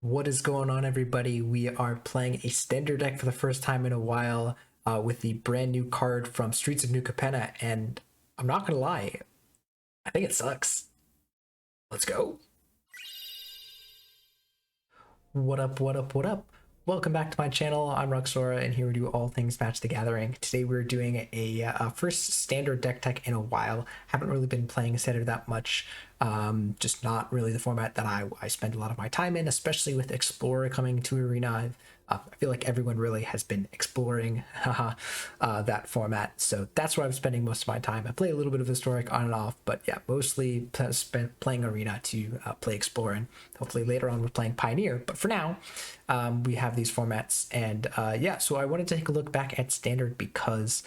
What is going on, everybody? We are playing a standard deck for the first time in a while with the brand new card from Streets of New Capenna, and I'm not gonna lie, I think it sucks. Let's go. What up, what up, what up? Welcome back to my channel. I'm Ruxora, and here we do all things Match the Gathering. Today we're doing a first standard deck tech in a while. Haven't really been playing standard that much. Just not really the format that I spend a lot of my time in, especially with Explorer coming to Arena. I feel like everyone really has been exploring that format, so that's where I'm spending most of my time. I play a little bit of Historic on and off, but yeah, mostly spent playing Arena to play Explorer, and hopefully later on we're playing Pioneer. But for now, we have these formats, and yeah, so I wanted to take a look back at Standard because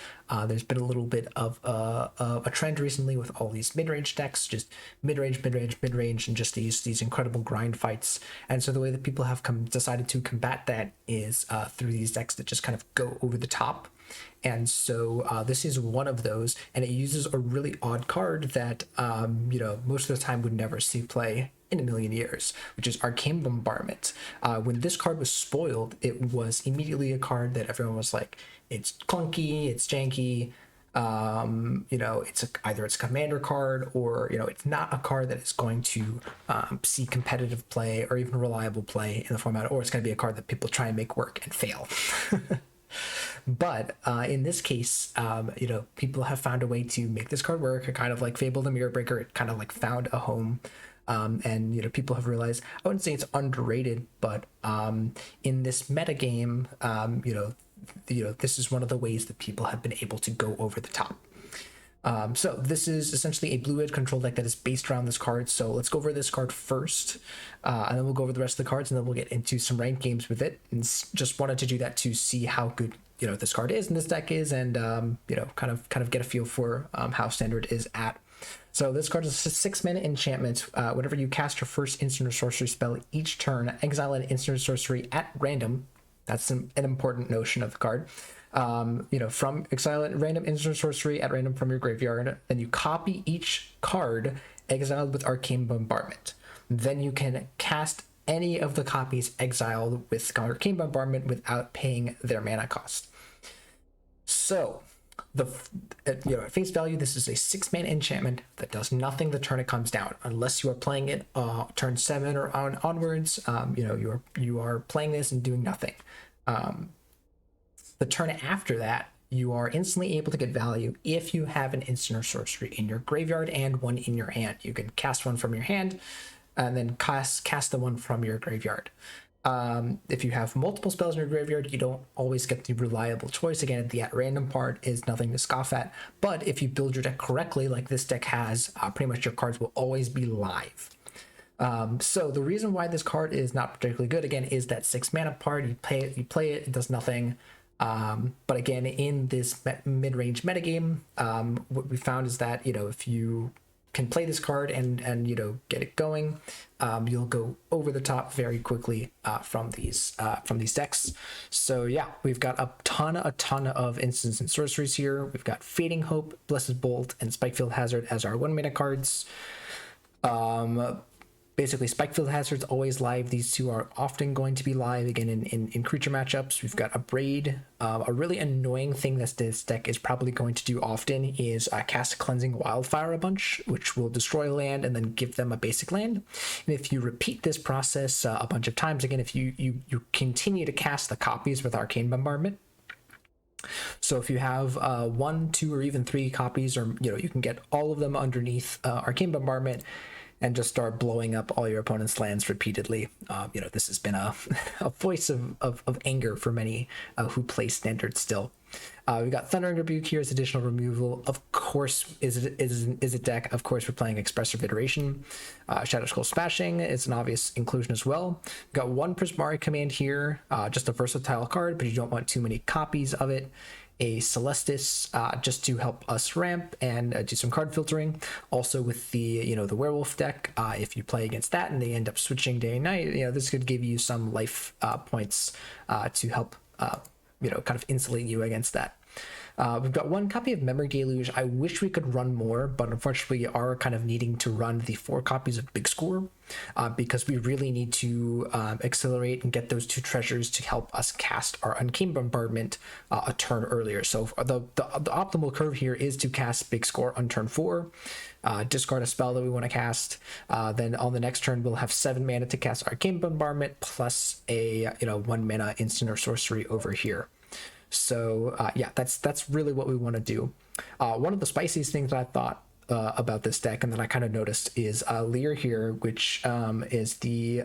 there's been a little bit of a trend recently with all these mid-range decks, just mid-range, and just these incredible grind fights. And so the way that people have decided to combat that is through these decks that just kind of go over the top. And so this is one of those, and it uses a really odd card that most of the time would never see play in a million years, which is Arcane Bombardment. When this card was spoiled, it was immediately a card that everyone was like, it's clunky, it's janky, either it's a commander card, or it's not a card that is going to see competitive play or even reliable play in the format, or it's going to be a card that people try and make work and fail. But in this case, people have found a way to make this card work. Kind of like Fable the Mirror Breaker, it kind of like found a home. And people have realized, I wouldn't say it's underrated, but in this meta game, this is one of the ways that people have been able to go over the top. So this is essentially a blue-red control deck that is based around this card. So let's go over this card first, and then we'll go over the rest of the cards, and then we'll get into some ranked games with it. And just wanted to do that to see how good this card is and this deck is, and kind of get a feel for how Standard is at. So this card is a 6-mana enchantment. Whenever you cast your first instant or sorcery spell each turn, exile an instant or sorcery at random. That's an important notion of the card. From exile a random instant or sorcery at random from your graveyard. Then you copy each card exiled with Arcane Bombardment. Then you can cast any of the copies exiled with Arcane Bombardment without paying their mana cost. So at face value, this is a 6-mana enchantment that does nothing the turn it comes down, unless you are playing it turn 7 or onwards. You are playing this and doing nothing. The turn after that, you are instantly able to get value if you have an instant or sorcery in your graveyard and one in your hand. You can cast one from your hand and then cast the one from your graveyard. If you have multiple spells in your graveyard, you don't always get the reliable choice. Again, the at random part is nothing to scoff at, but if you build your deck correctly, like this deck has, pretty much your cards will always be live. So the reason why this card is not particularly good, again, is that 6-mana part. You play it, it does nothing. But again, in this mid-range metagame, what we found is that if you can play this card and get it going, you'll go over the top very quickly from these decks. So yeah, we've got a ton of instants and sorceries here. We've got Fading Hope, Blessed Bolt, and Spikefield Hazard as our 1-mana cards. Basically, Spikefield Hazard's always live. These two are often going to be live again in creature matchups. We've got a Braid. A really annoying thing that this deck is probably going to do often is cast Cleansing Wildfire a bunch, which will destroy land and then give them a basic land. And if you repeat this process a bunch of times, again, if you continue to cast the copies with Arcane Bombardment. So if you have 1, 2, or even 3 copies, or you can get all of them underneath Arcane Bombardment and just start blowing up all your opponent's lands repeatedly. This has been a voice of anger for many who play Standard still. We've got Thundering Rebuke here as additional removal. Of course, is it deck? Of course, we're playing Expressive Iteration. Shadow Skull Smashing is an obvious inclusion as well. We've got 1 Prismari command here, just a versatile card, but you don't want too many copies of it. A Celestis just to help us ramp and do some card filtering. Also with the the werewolf deck, if you play against that and they end up switching day and night, this could give you some life points to help kind of insulate you against that. We've got one copy of Memory Deluge. I wish we could run more, but unfortunately we are kind of needing to run the 4 copies of Big Score because we really need to accelerate and get those 2 treasures to help us cast our Uncanny Bombardment a turn earlier. So the optimal curve here is to cast Big Score on turn 4, discard a spell that we want to cast. Then on the next turn, we'll have 7 mana to cast Arcane Bombardment plus a 1 mana instant or sorcery over here. So yeah, that's really what we want to do. One of the spiciest things that I thought about this deck and that I kind of noticed is Leer here, which is the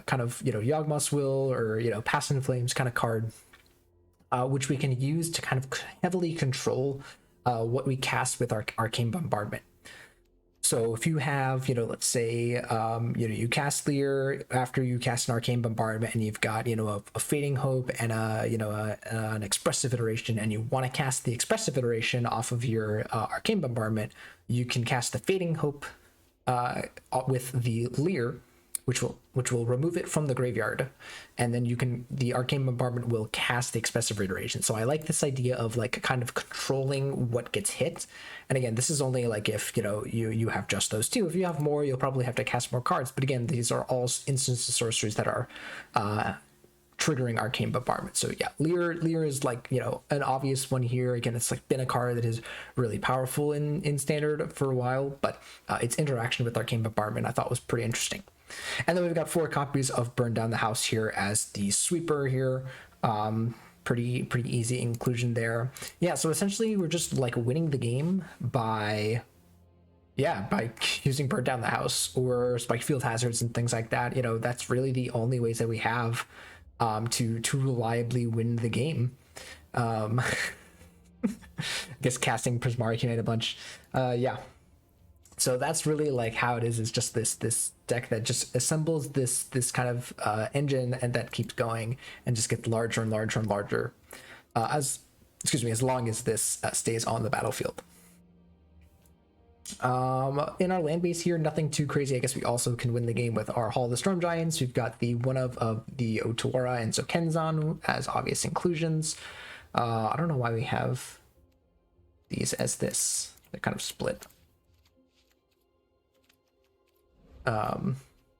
kind of Yawgmoth's Will or Past in Flames kind of card, which we can use to kind of heavily control what we cast with our Arcane Bombardment. So if you have, let's say, you cast Leer after you cast an Arcane Bombardment, and you've got, a Fading Hope and an Expressive Iteration, and you want to cast the Expressive Iteration off of your Arcane Bombardment, you can cast the Fading Hope with the Leer, which will remove it from the graveyard, and then the Arcane Bombardment will cast the Expressive Iteration. So I like this idea of like kind of controlling what gets hit. And again, this is only like if you have just those 2. If you have more, you'll probably have to cast more cards. But again, these are all instances of sorceries that are triggering Arcane Bombardment. So yeah, Leer is like an obvious one here. Again, it's like been a card that is really powerful in Standard for a while, but its interaction with Arcane Bombardment I thought was pretty interesting. And then we've got 4 copies of Burn Down the House here as the sweeper here. Pretty easy inclusion there. Yeah, so essentially we're just like winning the game by using Burn Down the House or Spike Field Hazards and things like that. That's really the only ways that we have to reliably win the game. I guess casting Prismari Unite a bunch. Yeah. So that's really like how it is just this deck that just assembles this kind of engine, and that keeps going and just gets larger and larger and larger as long as this stays on the battlefield. In our land base here, nothing too crazy. I guess we also can win the game with our Hall of the Storm Giants. We've got the one of the Otawara and Zokenzan as obvious inclusions. I don't know why we have these as this. They're kind of split.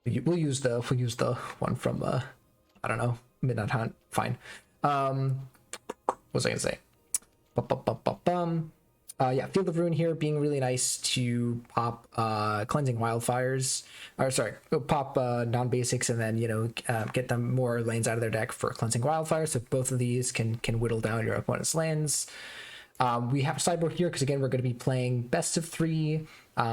We'll use the one from I don't know, Midnight Hunt. Fine. What was I gonna say? Yeah, Field of Ruin here being really nice to pop Cleansing Wildfires, or sorry, pop non-basics, and then get them more lanes out of their deck for Cleansing Wildfires. So both of these can whittle down your opponent's lands. We have a sideboard here because again we're going to be playing best of 3.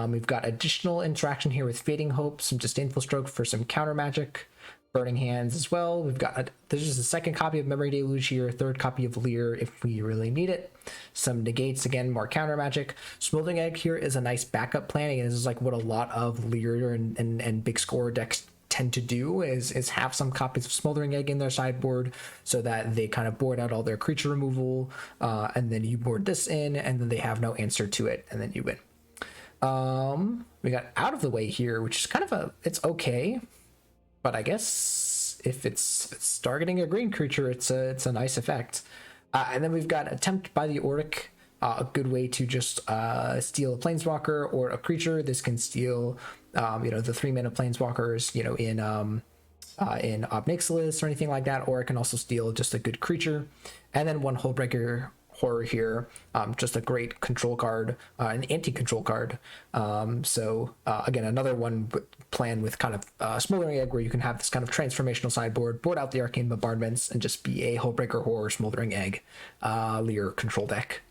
We've got additional interaction here with Fading Hope, some Disdainful Stroke for some counter magic, Burning Hands as well. We've got there's just a 2nd copy of Memory Deluge here, 3rd copy of Leer if we really need it. Some negates, again, more counter magic. Smoldering Egg here is a nice backup plan. Again, this is like what a lot of Leer and Big Score decks tend to do is have some copies of Smoldering Egg in their sideboard so that they kind of board out all their creature removal, and then you board this in, and then they have no answer to it, and then you win. We got Out of the Way here, which is kind of it's okay, but I guess if it's targeting a green creature, it's a nice effect. And then we've got Attempt by the Auric, a good way to just steal a planeswalker or a creature. This can steal the 3 mana planeswalkers in Ob Nixilis or anything like that, or it can also steal just a good creature. And then one Hullbreaker Horror here, just a great control card, an anti-control card. So again, another one plan with kind of Smoldering Egg, where you can have this kind of transformational sideboard, board out the Arcane Bombardments, and just be a Hullbreaker Horror, Smoldering Egg, Leer control deck.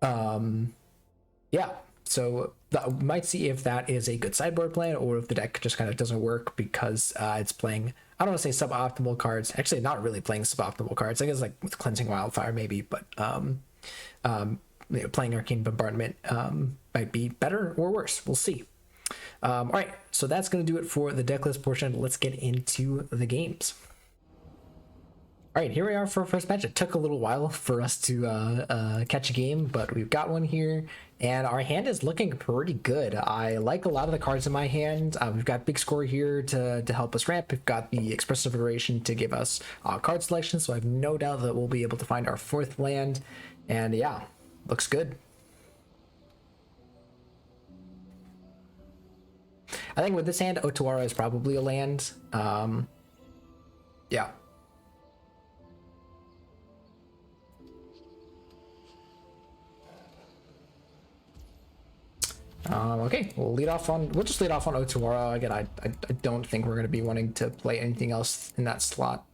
Yeah, so that, might see if that is a good sideboard plan, or if the deck just kind of doesn't work because it's playing, I don't want to say suboptimal cards, actually not really playing suboptimal cards, I guess like with Cleansing Wildfire maybe, but playing Arcane Bombardment might be better or worse, we'll see. All right, so that's going to do it for the deck list portion. Let's get into the games. All right, here we are for our first match. It took a little while for us to catch a game, but we've got one here, and our hand is looking pretty good. I like a lot of the cards in my hand. We've got Big Score here to help us ramp. We've got the Expressive Iteration to give us card selection, so I have no doubt that we'll be able to find our 4th land. And yeah, looks good. I think with this hand, Otawara is probably a land. Yeah. Okay, we'll just lead off on Otawara. Again, I don't think we're going to be wanting to play anything else in that slot.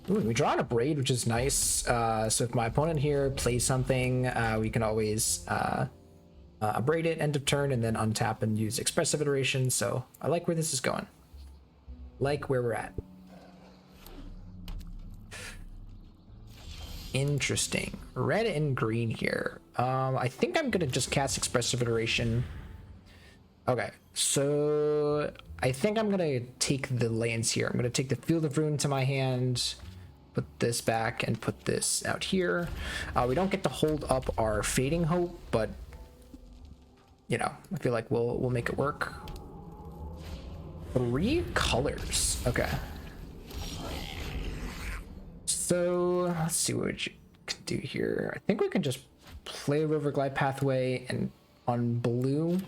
Ooh, we draw on a Braid, which is nice. So if my opponent here plays something, we can always braid it end of turn and then untap and use Expressive Iteration. So I like where this is going. Like where we're at. Interesting. Red and green here. I think I'm gonna just cast Expressive Iteration. Okay, so I think I'm gonna take the lands here. I'm gonna take the Field of Ruin to my hand, put this back, and put this out here. We don't get to hold up our Fading Hope, but you know, I feel like we'll make it work. 3 colors. Okay. So let's see what you can do here. I think we can just play River Glide Pathway and on blue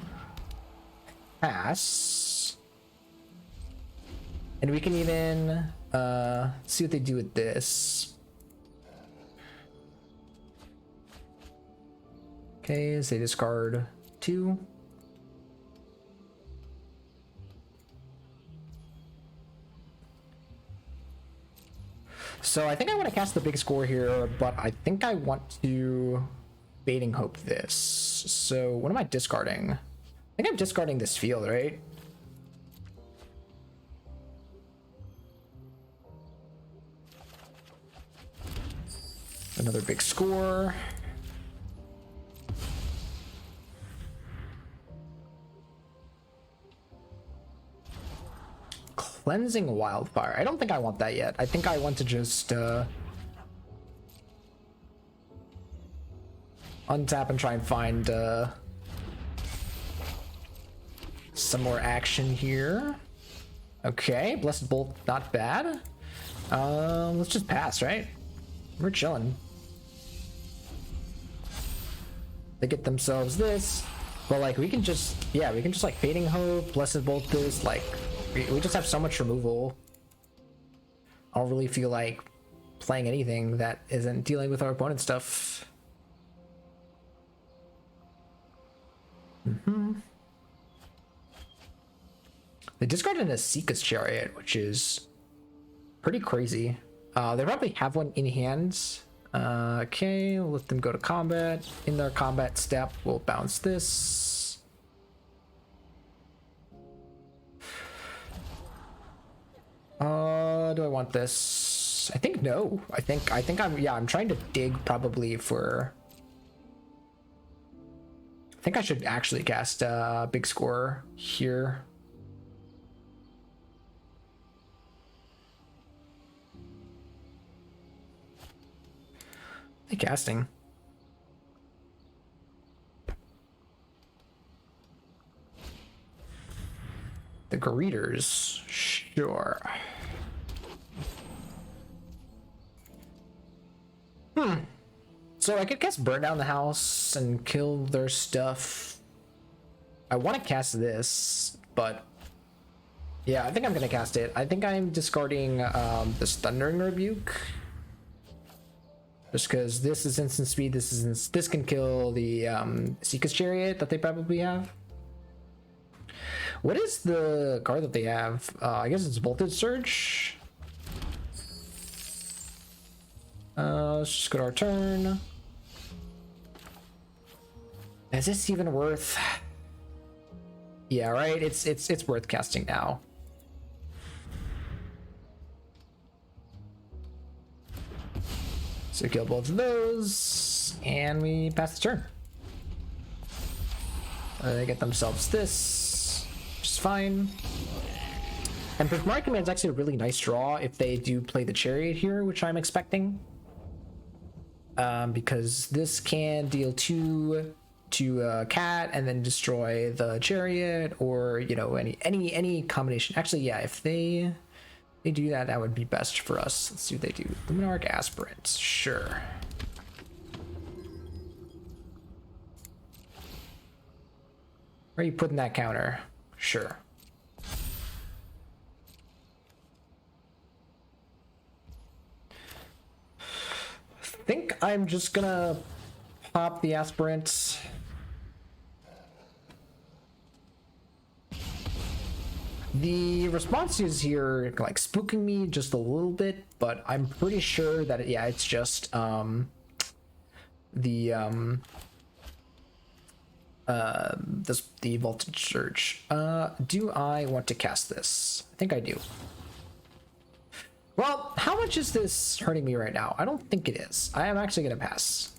pass. And we can even see what they do with this. Okay, so they discard 2. So I think I want to cast the big score here, but I think I want to Fading Hope this. So what am I discarding? I think I'm discarding this field, right? Another big score. Cleansing Wildfire. I don't think I want that yet. I think I want to just untap and try and find some more action here. Okay, Blessed Bolt, not bad. Let's just pass, right? We're chilling. They get themselves this, but like we can just like Fading Hope, Blessed Bolt this, like we just have so much removal. I don't really feel like playing anything that isn't dealing with our opponent's stuff. They discarded a Sika's Chariot, which is pretty crazy. They probably have one in hand. Okay, we'll let them go to combat. In their combat step, we'll bounce this. Do I want this? I think no. I think I'm trying to dig probably for. I think I should actually cast Big Score here. Hey, casting. The greeters, sure. So I could cast Burn Down the House and kill their stuff. I want to cast this, but yeah, I think I'm gonna cast it. I think I'm discarding this Thundering Rebuke. Just because this is instant speed, this can kill the Sika's Chariot that they probably have. What is the card that they have? I guess it's Voltage Surge. Let's just go to our turn. Is this even worth? Yeah, right. It's worth casting now. So kill both of those, and we pass the turn. They get themselves this, which is fine. And Prismatic Command is actually a really nice draw if they do play the Chariot here, which I'm expecting. Because this can deal 2 to Cat and then destroy the Chariot, or you know any combination. Actually, yeah, if they they do that, that would be best for us. Let's see what they do. Luminarch Aspirant, sure. Where are you putting that counter? Sure. I think I'm just gonna pop the Aspirant. The responses here like spooking me just a little bit, but I'm pretty sure that yeah, it's just the voltage surge. Do I want to cast this? I think I do. Well, how much is this hurting me right now? I don't think it is. I am actually gonna pass.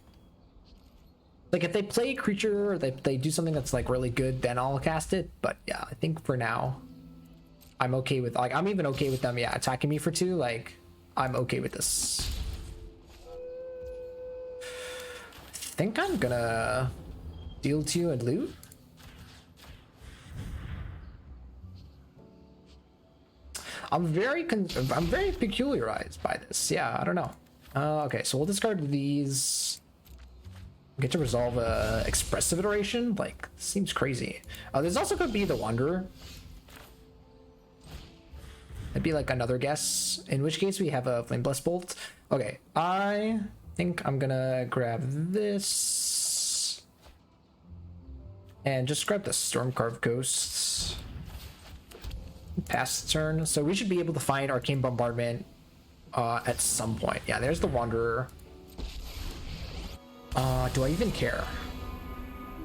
Like if they play a creature or they do something that's like really good, then I'll cast it. But yeah, I think for now I'm okay with, like, I'm even okay with them, yeah, attacking me for 2. Like, I'm okay with this. I think I'm gonna deal 2 and loot. I'm very peculiarized by this. Yeah, I don't know. Okay, so we'll discard these. Get to resolve a expressive iteration. Like, seems crazy. There's also gonna be the Wanderer. That'd be like another guess, in which case we have a Flame Blast Bolt. Okay, I think I'm gonna grab this and just grab the Stormcarved Ghosts. Pass the turn, so we should be able to find Arcane Bombardment at some point. Yeah, there's the Wanderer. Do I even care?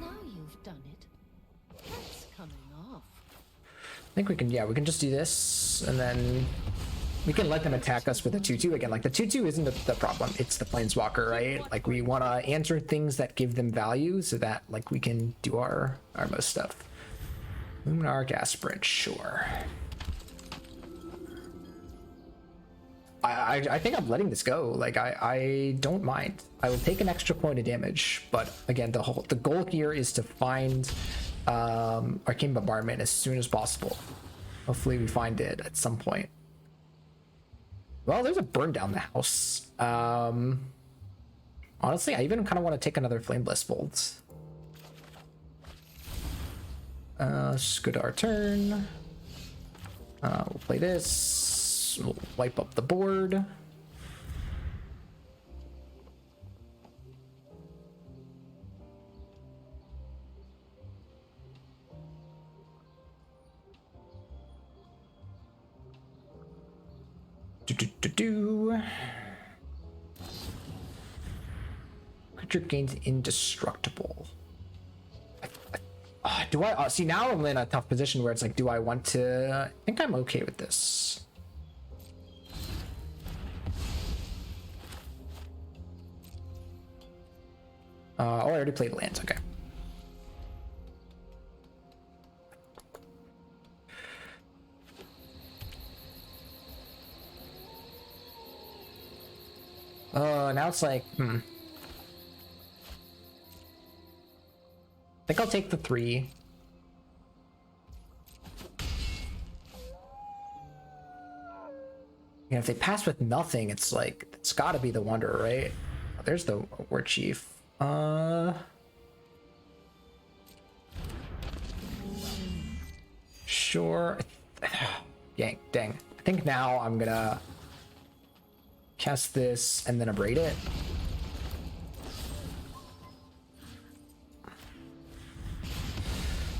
Now you've done it. That's coming off. I think we can, yeah, we can just do this, and then we can let them attack us with a 2/2 again. Like, the 2/2 isn't the problem, it's the Planeswalker, right? Like, we want to answer things that give them value so that, like, we can do our most stuff. Luminarch Aspirant, sure. I think I'm letting this go. Like, I don't mind. I will take an extra point of damage, but again, the goal here is to find Arcane Bombardment as soon as possible. Hopefully we find it at some point. Well, there's a burn down the house. Honestly, I even kind of want to take another Flame Blast Bolt. Let's just go to our turn. We'll play this. We'll wipe up the board. Creature gains indestructible. Do I see, now I'm in a tough position where it's like, do I want to? I think I'm okay with this. Oh, I already played lands. Okay. Now it's like, I think I'll take the 3. Yeah, if they pass with nothing, it's like, it's gotta be the Wanderer, right? There's the War Chief. Sure. Dang. I think now I'm gonna cast this and then abrade it.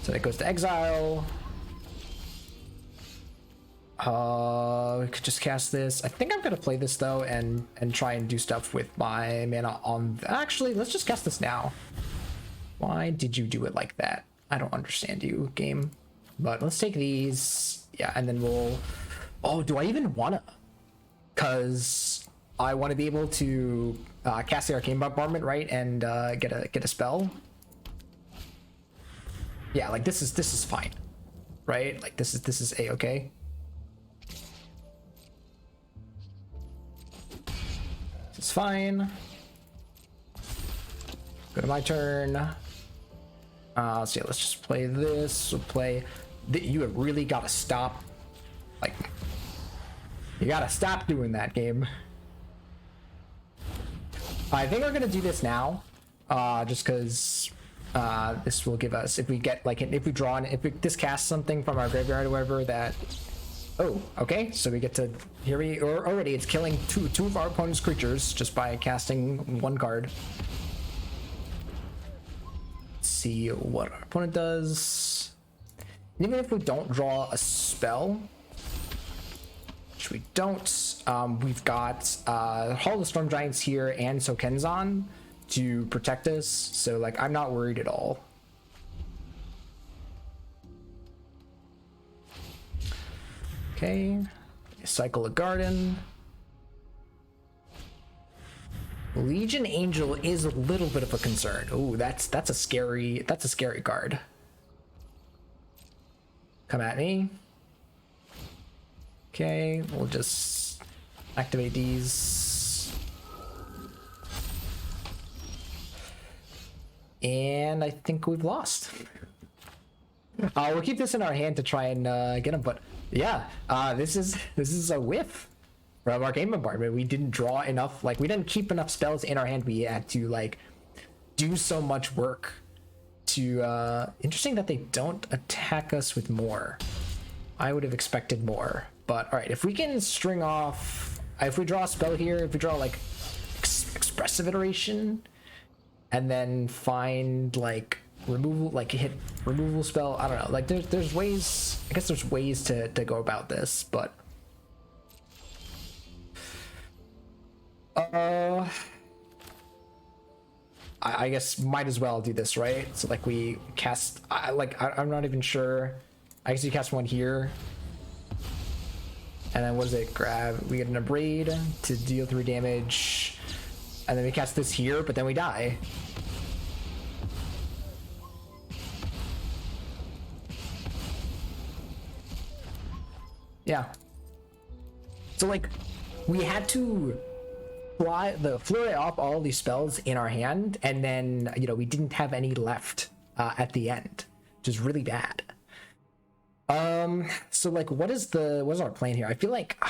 So that goes to exile. We could just cast this. I think I'm gonna play this though and try and do stuff with my mana on. Actually, let's just cast this now. Why did you do it like that? I don't understand you, game. But let's take these. Yeah, and then we'll. Oh, do I even wanna? Cause I want to be able to cast the Arcane Bombardment, right, and get a spell. Yeah, like this is fine, right? Like this is a-okay. It's fine. Go to my turn. So yeah, let's just play this. We'll play. You have really got to stop. Like, You gotta stop doing that, game. I think we're gonna do this now, just because this will give us, if we get like, if we draw, if we discast something from our graveyard or whatever, that. Oh, okay. So we get to here. Already it's killing two of our opponent's creatures just by casting one card. Let's see what our opponent does. And even if we don't draw a spell, which we don't, we've got Hall of the Storm Giants here and Sokenzan to protect us. So like, I'm not worried at all. Okay, cycle a garden. Legion Angel is a little bit of a concern. Oh, that's a scary card. Come at me. Okay, we'll just activate these. And I think we've lost. We'll keep this in our hand to try and get him, but yeah, this is a whiff from our Game Bombardment. We didn't draw enough, like we didn't keep enough spells in our hand. We had to like do so much work to interesting that they don't attack us with more. I would have expected more, but all right, if we can string off, if we draw a spell here, if we draw like expressive iteration and then find like removal, like hit removal spell, I don't know, like there's ways, I guess there's ways to go about this, but I guess might as well do this, right? So like we cast, I'm not even sure, I guess you cast one here and then what does it grab? We get an abrade to deal 3 damage and then we cast this here, but then we die. Yeah. So like we had to flurry off all these spells in our hand, and then we didn't have any left at the end, which is really bad. So like what's our plan here? I feel like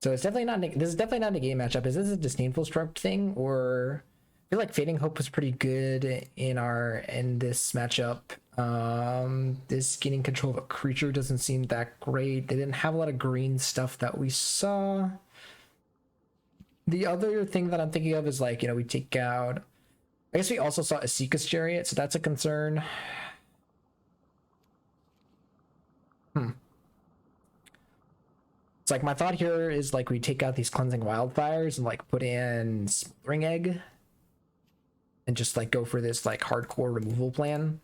so it's definitely not, this is definitely not a game matchup. Is this a disdainful struck thing, or I feel like Fading Hope was pretty good in this matchup. This gaining control of a creature doesn't seem that great. They didn't have a lot of green stuff that we saw. The other thing that I'm thinking of is like, we take out, I guess we also saw Asika's Chariot, so that's a concern. It's like my thought here is like we take out these Cleansing Wildfires and like put in Smothering Egg and just like go for this like hardcore removal plan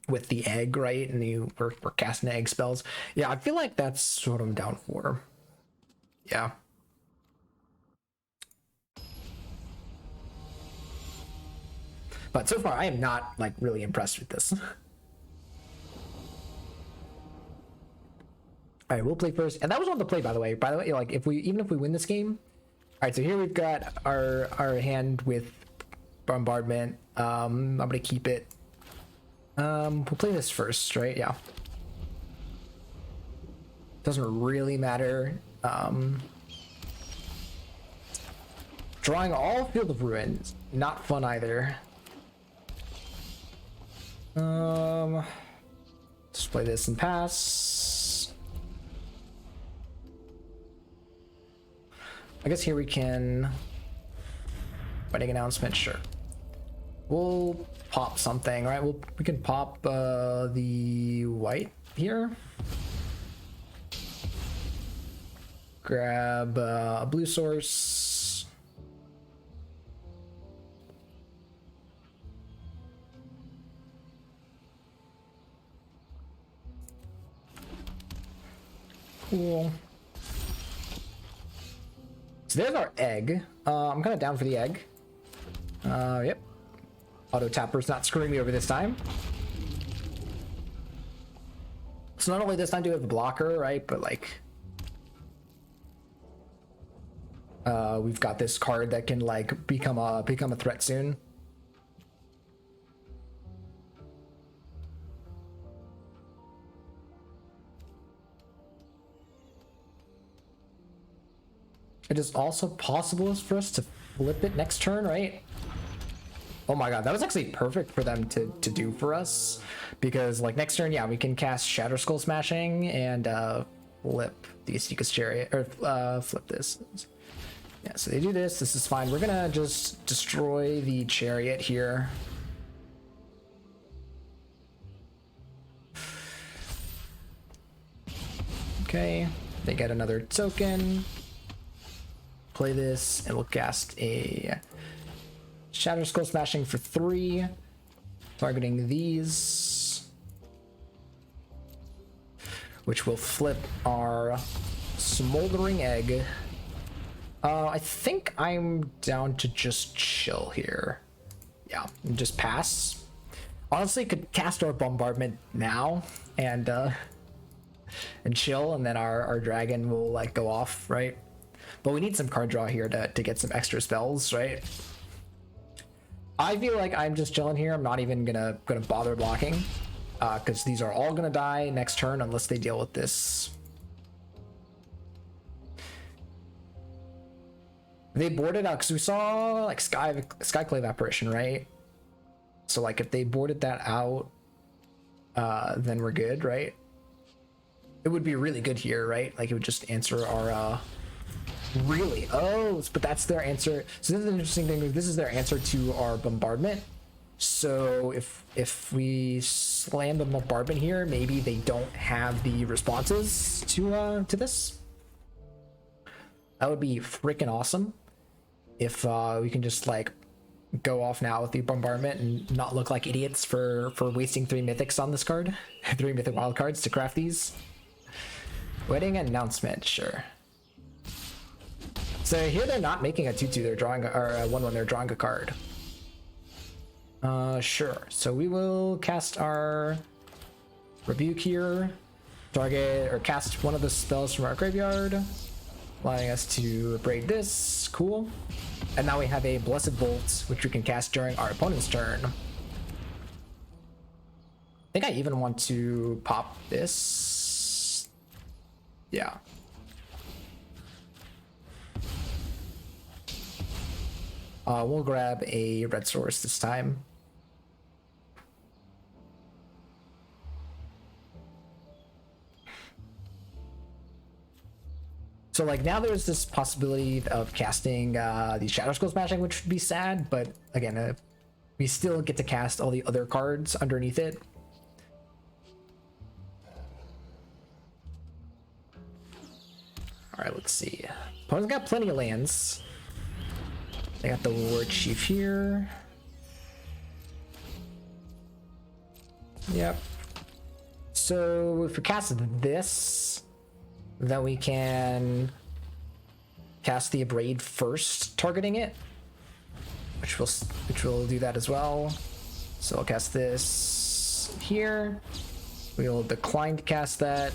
with the egg, right? And we're casting egg spells. Yeah, I feel like that's what I'm down for. Yeah. But so far I am not like really impressed with this. All right, we'll play first, and that was on the play, by the way. Like even if we win this game, all right. So here we've got our hand with Bombardment. I'm gonna keep it. We'll play this first, right? Yeah. Doesn't really matter. Drawing all Field of Ruins, not fun either. Just play this and pass. I guess here we can. Wedding announcement, sure. We'll pop something, right? We can pop the white here. Grab a blue source. Cool. So there's our egg. I'm kind of down for the egg. Yep. Auto Tapper's not screwing me over this time. So not only this time do we have a blocker, right? But like, we've got this card that can like become a threat soon. It is also possible for us to flip it next turn, right? Oh my god, that was actually perfect for them to do for us. Because, like, next turn, yeah, we can cast Shatter Skull Smashing and flip the Asika's Chariot, or flip this. Yeah, so they do this. This is fine. We're gonna just destroy the Chariot here. Okay, they get another token. Play this, and we'll cast a Shatter Skull Smashing for 3, targeting these, which will flip our Smoldering Egg. I think I'm down to just chill here. Yeah, and just pass. Honestly, could cast our Bombardment now and chill, and then our dragon will like go off, right? But we need some card draw here to get some extra spells, right? I feel like I'm just chilling here. I'm not even gonna bother blocking, because these are all gonna die next turn unless they deal with this. They boarded out because we saw like Skyclave Apparition, right? So like if they boarded that out, then we're good, right? It would be really good here, right? Like it would just answer our really, oh, but that's their answer. So this is an interesting thing. This is their answer to our Bombardment. So if we slam the Bombardment here, maybe they don't have the responses to this. That would be freaking awesome if we can just like go off now with the Bombardment and not look like idiots for wasting 3 mythics on this card. 3 mythic wild cards to craft these. Wedding announcement, sure. So here they're not making a 2/2, they're drawing, or a 1/1, they're drawing a card. Sure. So we will cast our Rebuke here, target or cast one of the spells from our graveyard, allowing us to braid this. Cool. And now we have a Blessed Bolt, which we can cast during our opponent's turn. I think I even want to pop this. Yeah. We'll grab a red source this time. So like now there's this possibility of casting the Shadow Skull Smashing, which would be sad, but again, we still get to cast all the other cards underneath it. All right, let's see. Opponent's got plenty of lands. They got the War Chief here. Yep. So if we cast this, then we can cast the Abrade first, targeting it, which will do that as well. So I'll cast this here. We'll decline to cast that.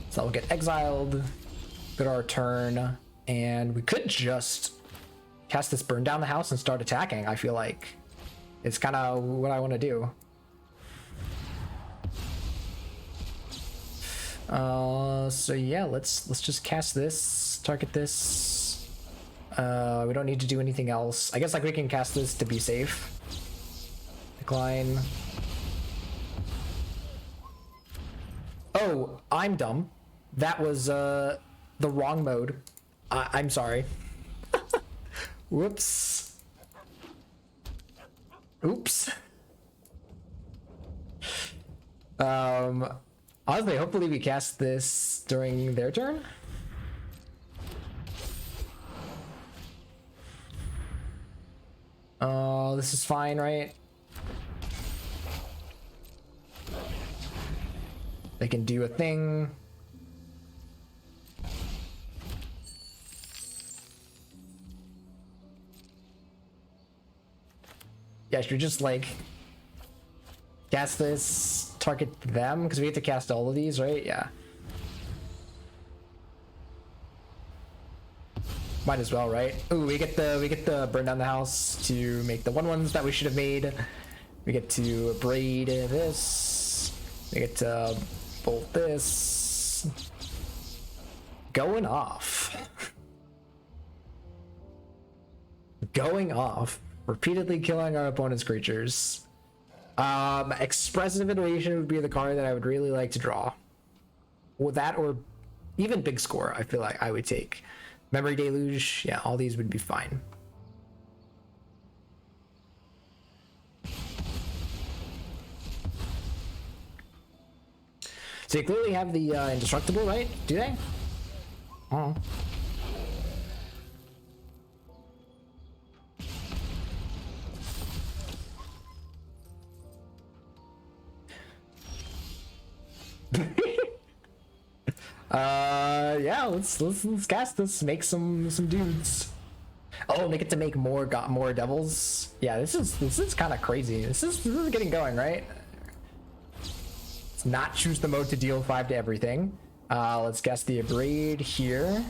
So I'll get exiled. Go to our turn, and we could just cast this Burn Down the House and start attacking. I feel like it's kind of what I want to do. So yeah, let's just cast this, target this. We don't need to do anything else. I guess like we can cast this to be safe. Decline. Oh, I'm dumb. That was the wrong mode. I'm sorry. Whoops. Oops. Honestly, hopefully we cast this during their turn. This is fine, right? They can do a thing. Yeah, should we just like cast this, target them, because we have to cast all of these, right? Yeah. Might as well, right? Ooh, we get the Burn Down the House to make the 1/1s that we should have made. We get to braid this. We get to bolt this. going off. Going off. Repeatedly killing our opponent's creatures. Expressive Iteration would be the card that I would really like to draw. Or that, or even Big Score, I feel like I would take. Memory Deluge, yeah, all these would be fine. So they clearly have the Indestructible, right? Do they? Oh. Yeah, let's cast this. Make some dudes. Oh, they get to make more devils. Yeah, this is kind of crazy. This is getting going, right? Let's not choose the mode to deal 5 to everything. Let's cast the Abrade here.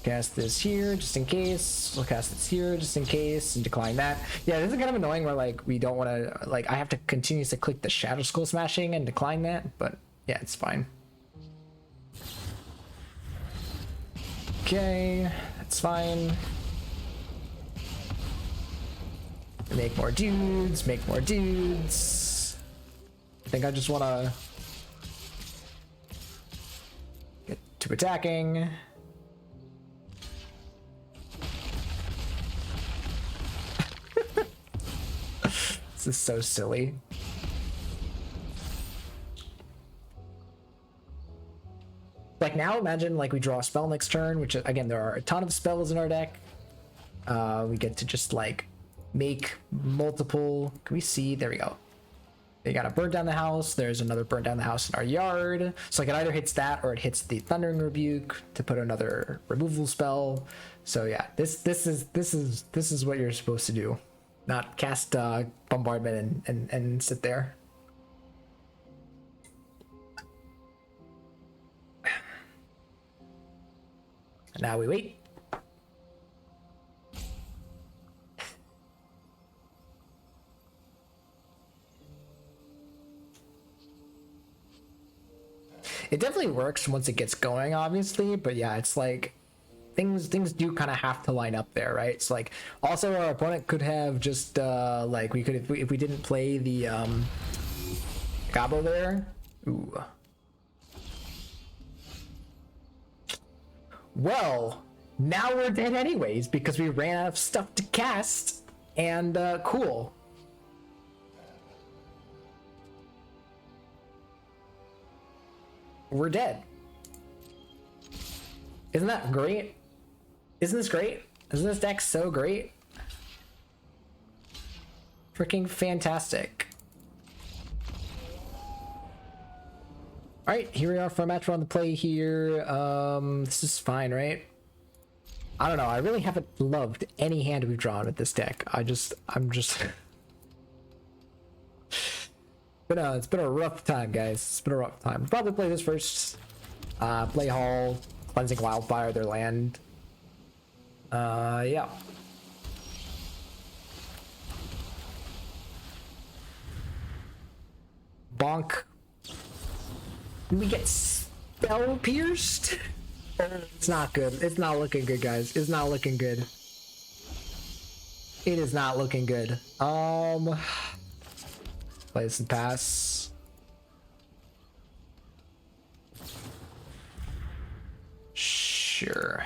Cast this here just in case. We'll cast this here just in case and decline that. Yeah, this is kind of annoying where like we don't want to, like I have to continuously click the Shadow Skull Smashing and decline that, but yeah, it's fine. Okay, that's fine. Make more dudes, make more dudes. I think I just want to get to attacking. This is so silly. Like now imagine like we draw a spell next turn, which again, there are a ton of spells in our deck. We get to just like make multiple, can we see? There we go. They got to burn down the house. There's another burn down the house in our yard. So like it either hits that or it hits the Thundering Rebuke to put another removal spell. So yeah, this is what you're supposed to do. Not cast Bombardment and sit there. Now we wait. It definitely works once it gets going, obviously, but yeah, it's like things do kind of have to line up there, right? It's like also our opponent could have just like we could if we didn't play the Gabo there. Ooh. Well, now we're dead anyways because we ran out of stuff to cast, and cool. We're dead. Isn't that great? Isn't this great? Isn't this deck so great? Freaking fantastic. Alright, here we are for a match on the play here. This is fine, right? I don't know, I really haven't loved any hand we've drawn with this deck. I'm just it's been a rough time, guys. It's been a rough time. We'll probably play this first. Play Hall, Cleansing Wildfire, their land. Yeah. Bonk. We get Spell Pierced? It's not good. It's not looking good, guys. It's not looking good. It is not looking good. Play this and pass. Sure.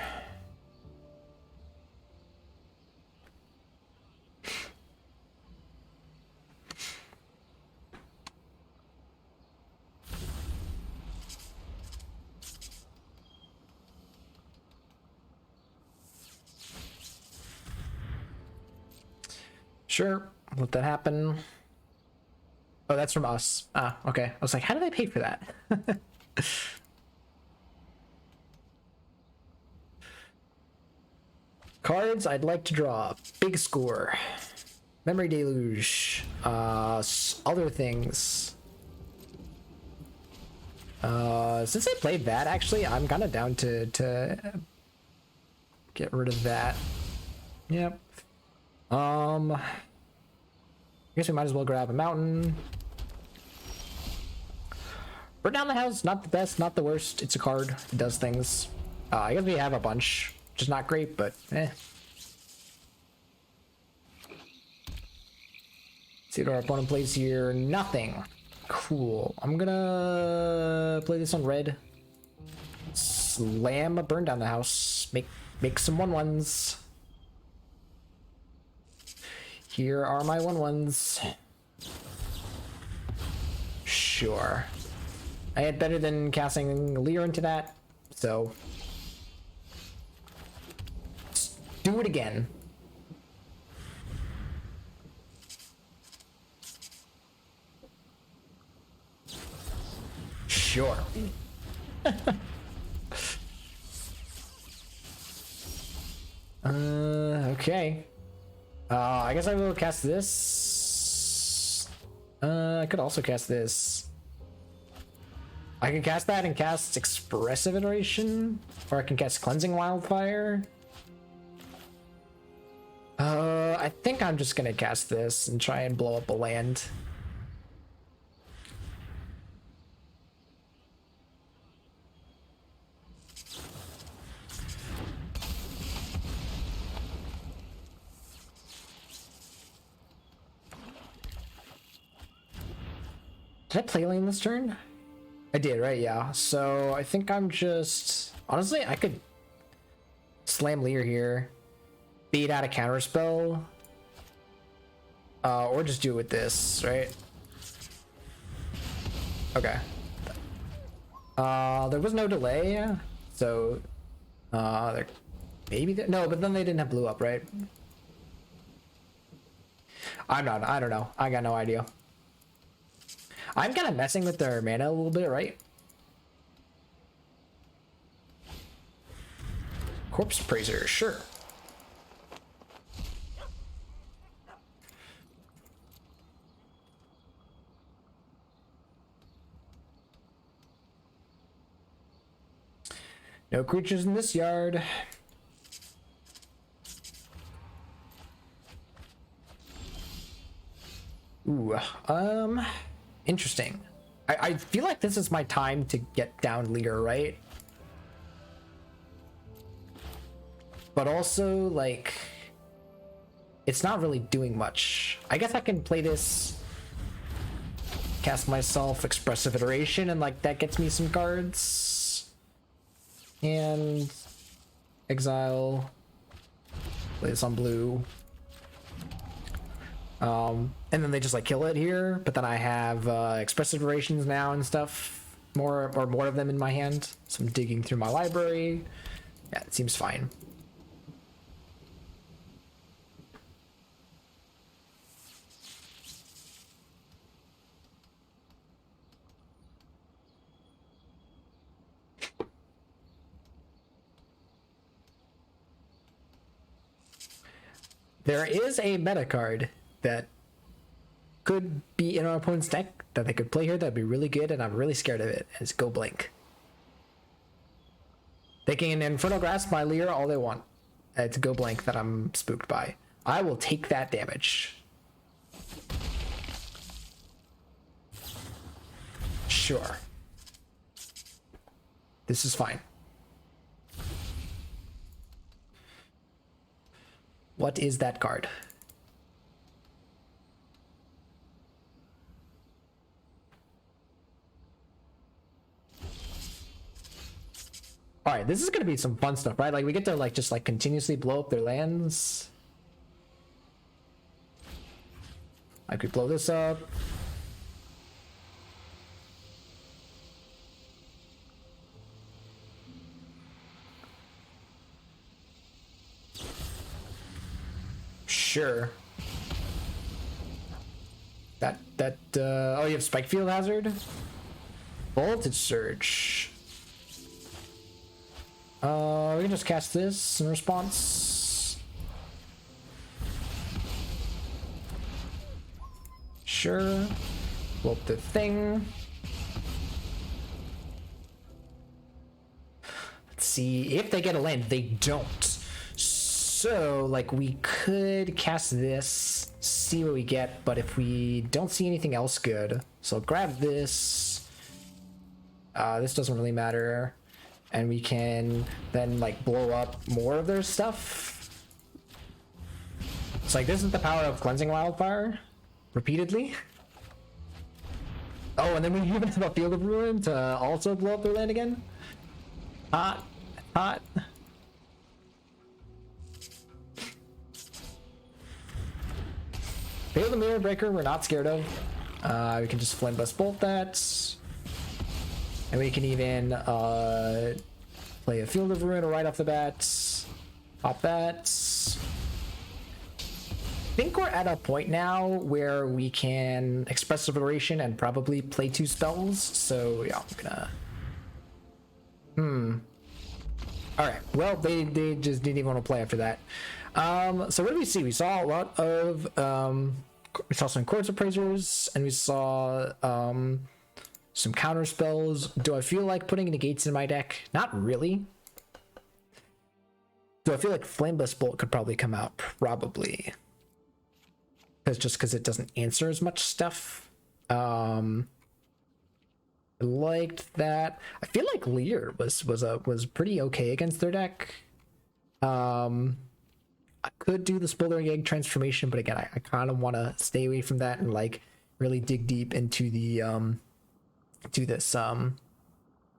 Sure, let that happen. Oh, that's from us. Ah, okay. I was like, how did I pay for that? Cards I'd like to draw. Big Score. Memory Deluge. Other things. Since I played that, actually, I'm kind of down to get rid of that. Yep. I guess we might as well grab a mountain. Burn down the house, not the best, not the worst. It's a card. It does things. I guess we have a bunch, which is not great, but eh. See what our opponent plays here. Nothing. Cool. I'm gonna play this on red. Slam a burn down the house. Make some 1/1s. Here are my 1/1s. Sure. I had better than casting Lear into that, so let's do it again. Sure. Okay. I guess I will cast this. I could also cast this. I can cast that and cast Expressive Iteration, or I can cast Cleansing Wildfire. I think I'm just gonna cast this and try and blow up a land. Did I play lane this turn? I did, right? Yeah. So I think I'm just... Honestly, I could slam Lear here, beat out a counterspell, or just do it with this, right? Okay. There was no delay, so there maybe no, but then they didn't have blue up, right? I don't know. I got no idea. I'm kind of messing with their mana a little bit, right? Corpse Praiser, sure. No creatures in this yard. Ooh, interesting. I feel like this is my time to get down Lear, right? But also, like, it's not really doing much. I guess I can play this, cast myself Expressive Iteration, and like that gets me some cards. And exile, play this on blue. And then they just like kill it here, but then I have Expressive Iterations now and stuff, more of them in my hand. So I'm digging through my library. Yeah, it seems fine. There is a meta card that could be in our opponent's deck that they could play here that'd be really good, and I'm really scared of it. It's Go Blink. They can Infernal Grasp my Lear all they want. It's Go Blink that I'm spooked by. I will take that damage. Sure. This is fine. What is that card? All right, this is gonna be some fun stuff, right? Like we get to like just like continuously blow up their lands. I could blow this up. Sure. Oh, you have Spike Field Hazard? Voltage Surge. We can just cast this in response. Sure. Blow up the thing. Let's see if they get a land. They don't. So, like, we could cast this, see what we get, but if we don't see anything else good, so grab this. This doesn't really matter. and we can then like blow up more of their stuff. It's like, this is the power of cleansing wildfire repeatedly. Oh, and then we even have a field of ruin to also blow up their land again. Hot. Field of Mirror Breaker, we're not scared of. We can just Flame Blast Bolt that. And we can even play a Field of Ruin right off the bat. Pop that. I think we're at a point now where we can Expressive Iteration and probably play 2 spells. So yeah, I'm gonna... Alright, well, they just didn't even want to play after that. So what did we see? We saw a lot of... we saw some Quartz Appraisers, and we saw some counter spells. Do I feel like putting negates in my deck? Not really. Do I feel like Flameless Bolt could probably come out? Probably. Because it doesn't answer as much stuff. I liked that. I feel like Lear was pretty okay against their deck. I could do the Smoldering Egg transformation, but again, I kind of want to stay away from that and like really dig deep into the to this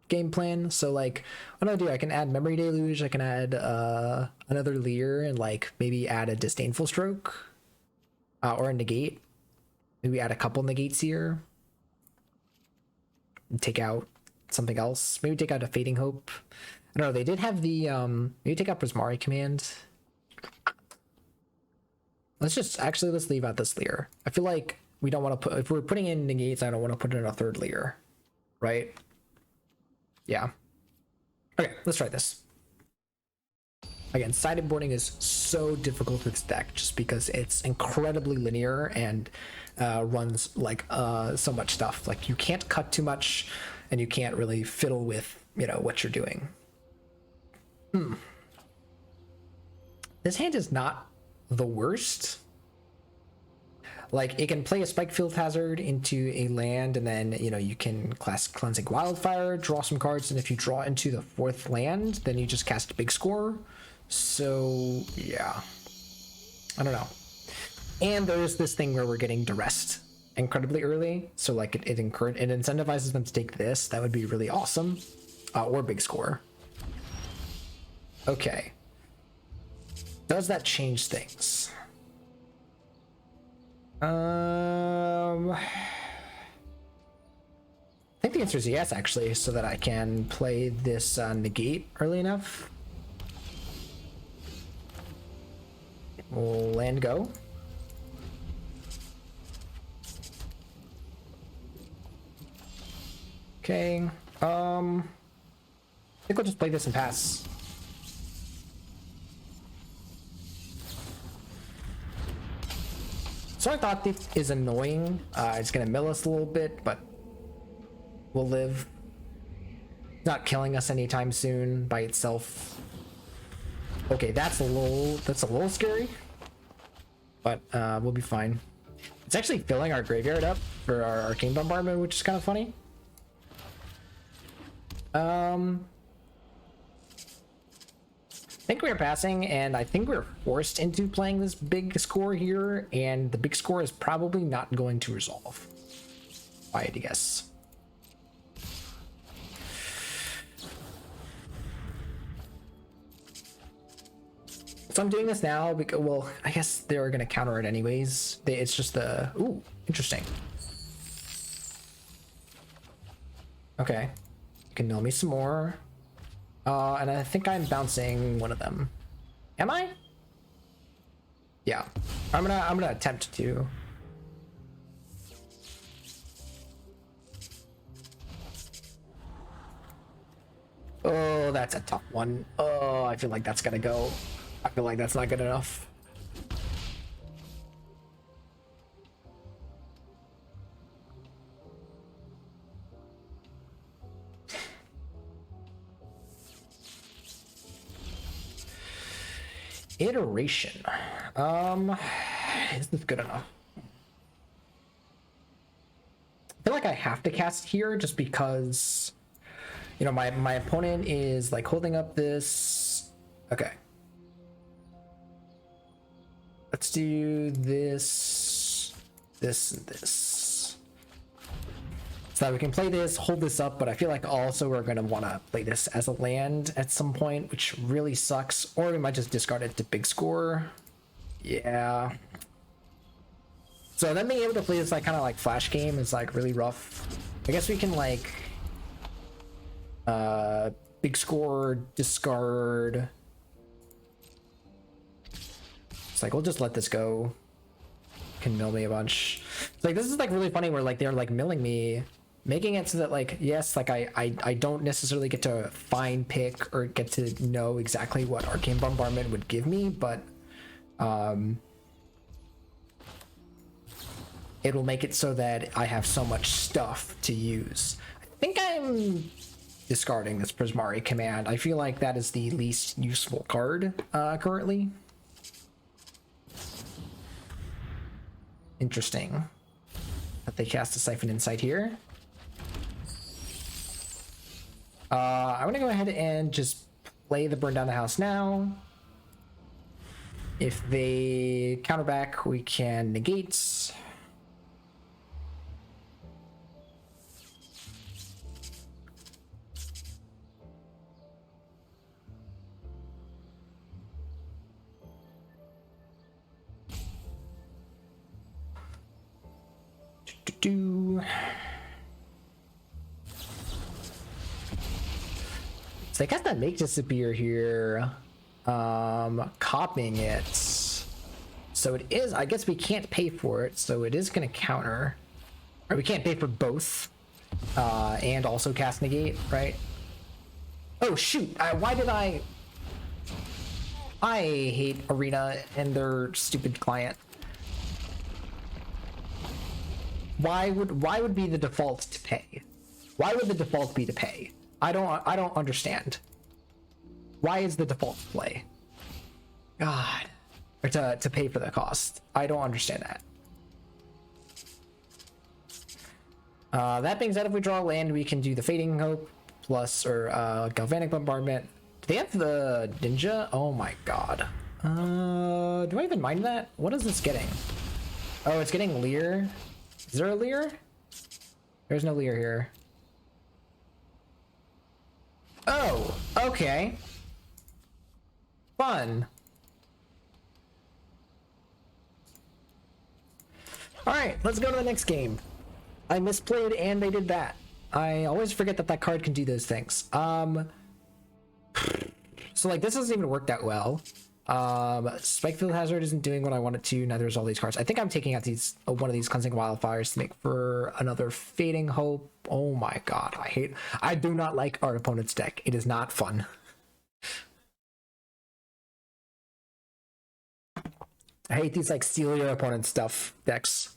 game plan. So like, what do I do? I can add Memory Deluge. I can add another Lear and like maybe add a Disdainful Stroke. Or a negate. Maybe add a couple negates here. And take out something else. Maybe take out a Fading Hope. I don't know. They did have the maybe take out Prismari Command. Let's leave out this Lear. I feel like we don't want to put, if we're putting in negates, I don't want to put in a third Lear, right? Yeah. Okay, let's try this. Again, sideboarding is so difficult with this deck just because it's incredibly linear and runs like so much stuff. Like you can't cut too much and you can't really fiddle with, you know, what you're doing. This hand is not the worst. Like it can play a Spike Field Hazard into a land, and then, you know, you can cast Cleansing Wildfire, draw some cards, and if you draw into the 4th land, then you just cast Big Score. So yeah, I don't know. And there's this thing where we're getting Duressed incredibly early, so like it incentivizes them to take this. That would be really awesome. Or Big Score. Okay, does that change things? I think the answer is yes, actually, so that I can play this negate early enough. Land go. Okay. I think we'll just play this and pass. So I thought this is annoying. It's gonna mill us a little bit, but we'll live. Not killing us anytime soon by itself. Okay, that's a little scary, but we'll be fine. It's actually filling our graveyard up for our Arcane Bombardment, which is kind of funny. I think we're passing, and I think we're forced into playing this big score here, and the big score is probably not going to resolve. If I had to guess. So I'm doing this now because, well, I guess they're gonna counter it anyways. It's just the, ooh, interesting. Okay, you can mill me some more. And I think I'm bouncing one of them. Am I? Yeah, I'm gonna attempt to. Oh, that's a tough one. Oh, I feel like that's gonna go. I feel like that's not good enough. Iteration. Is this good enough? I feel like I have to cast here just because You know, my opponent is like holding up this. Okay. Let's do this, this, and this. So that we can play this, hold this up, but I feel like also we're going to want to play this as a land at some point, which really sucks. Or we might just discard it to big score. Yeah. So then being able to play this like kind of like flash game is like really rough. I guess we can like big score, discard. It's like we'll just let this go. Can mill me a bunch. It's like this is like really funny where like they're like milling me, making it so that like yes, like I don't necessarily get to find pick or get to know exactly what Arcane Bombardment would give me, but it'll make it so that I have so much stuff to use. I think I'm discarding this Prismari command. I feel like that is the least useful card currently. Interesting that they cast a Siphon Insight here. I'm gonna go ahead and just play the Burn Down the House now. If they counter back, we can negate. So I guess that make disappear here, copying it. So it is, I guess we can't pay for it, so it is going to counter. Or we can't pay for both, and also cast negate, right? Oh shoot, why did I hate Arena and their stupid client. Why would be the default to pay? Why would the default be to pay? I don't understand. Why is the default to play? God. Or to pay for the cost. I don't understand that. That being said, if we draw land, we can do the Fading Hope plus or Galvanic Bombardment. Do they have the Ninja? Oh my god. Do I even mind that? What is this getting? Oh, it's getting Leer. Is there a Leer? There's no Leer here. Oh, okay. Fun. Alright, let's go to the next game. I misplayed and they did that. I always forget that that card can do those things. So like this doesn't even work that well. Spikefield Hazard isn't doing what I want it to, neither is all these cards. I think I'm taking out these one of these Cleansing Wildfires to make for another Fading Hope. Oh my god, I do not like our opponent's deck. It is not fun. I hate these like steal your opponent's stuff decks.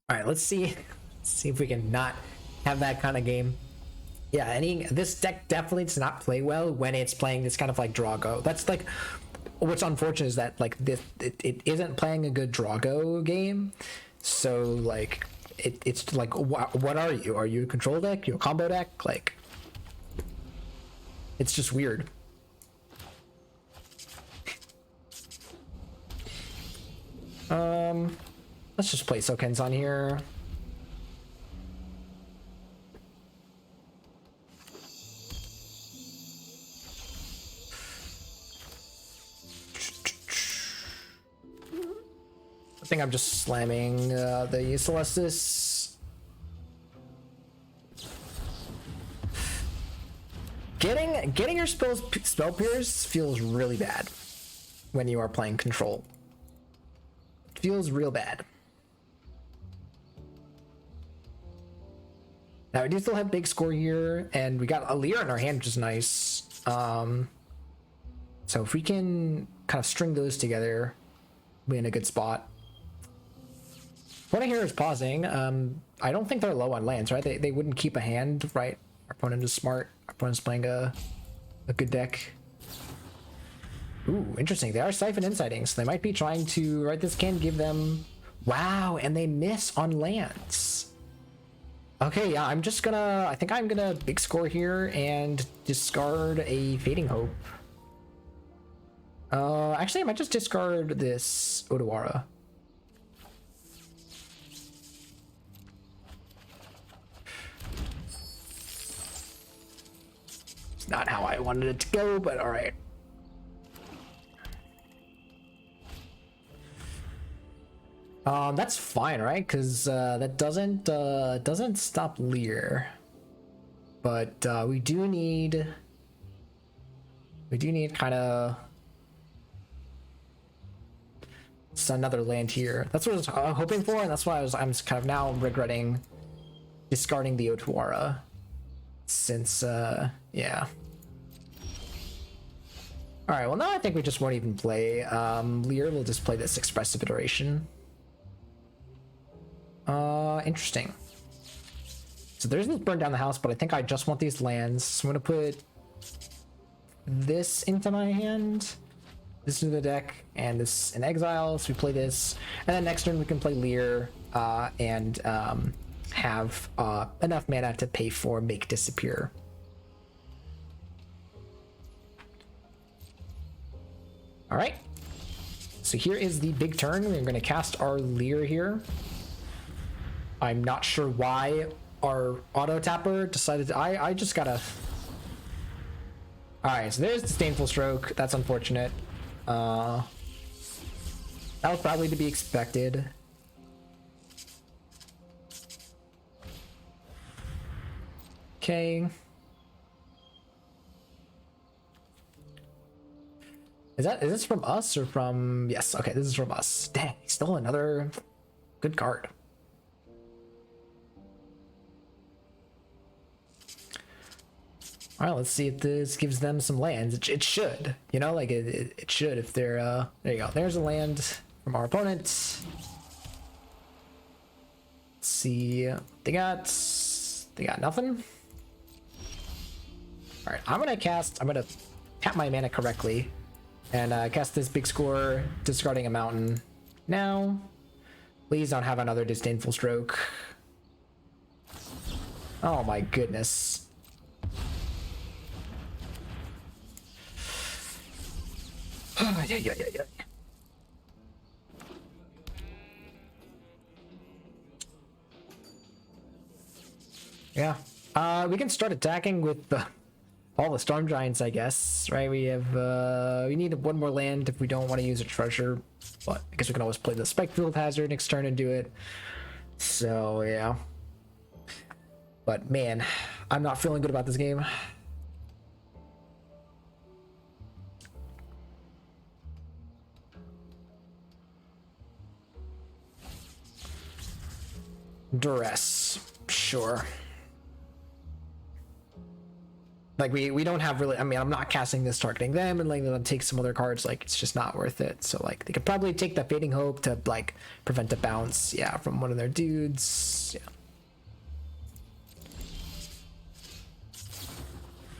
Alright, let's see if we can not have that kind of game. Yeah, this deck definitely does not play well when it's playing this kind of like draw go. That's like what's unfortunate is that like it isn't playing a good draw go game. So like it's like what are you? Are you a control deck? You a combo deck? Like it's just weird. Let's just play Sokens on here. I think I'm just slamming the Celestis. Getting your spell pierce feels really bad when you are playing control. It feels real bad. Now we do still have big score here, and we got a Leer in our hand, which is nice. So if we can kind of string those together, we'll be in a good spot. What I hear is pausing. I don't think they're low on lands, right? They wouldn't keep a hand, right? Our opponent is smart. Our opponent's playing a good deck. Ooh, interesting. They are Siphon Inciting, so they might be trying to, right? This can give them... Wow, and they miss on lands. Okay, yeah, I'm just gonna, I think I'm gonna big score here and discard a Fading Hope. Actually, I might just discard this Odawara. It's not how I wanted it to go, but all right. That's fine, right? Because that doesn't stop Lear, but we do need kind of another land here. That's what I was hoping for, and that's why I'm kind of now regretting discarding the Otawara, since yeah. All right, well now I think we just won't even play Lear. We'll just play this expressive iteration. Interesting. So there's this burn down the house, but I think I just want these lands. So I'm gonna put this into my hand, this into the deck, and this in exile. So we play this, and then next turn we can play Lear and have enough mana to pay for Make Disappear. All right. So here is the big turn. We're going to cast our Lear here. I'm not sure why our auto tapper decided to, I just gotta. All right, so there's Disdainful Stroke. That's unfortunate. That was probably to be expected. Okay. Is this from us or from, yes, okay, this is from us. Dang, still another good card. All right, let's see if this gives them some lands. It should, you know, like it should if they're, there you go. There's a land from our opponent. Let's see, they got nothing. All right, I'm gonna tap my mana correctly and cast this big score, discarding a mountain. Now, please don't have another Disdainful Stroke. Oh my goodness. Yeah. We can start attacking with all the Storm Giants, I guess. Right? We have we need one more land if we don't want to use a treasure, but I guess we can always play the Spikefield Hazard next turn and do it. So yeah. But man, I'm not feeling good about this game. Duress, sure. Like we don't have really, I mean, I'm not casting this targeting them and letting them take some other cards. Like it's just not worth it. So like they could probably take the Fading Hope to like prevent a bounce, yeah, from one of their dudes. Yeah.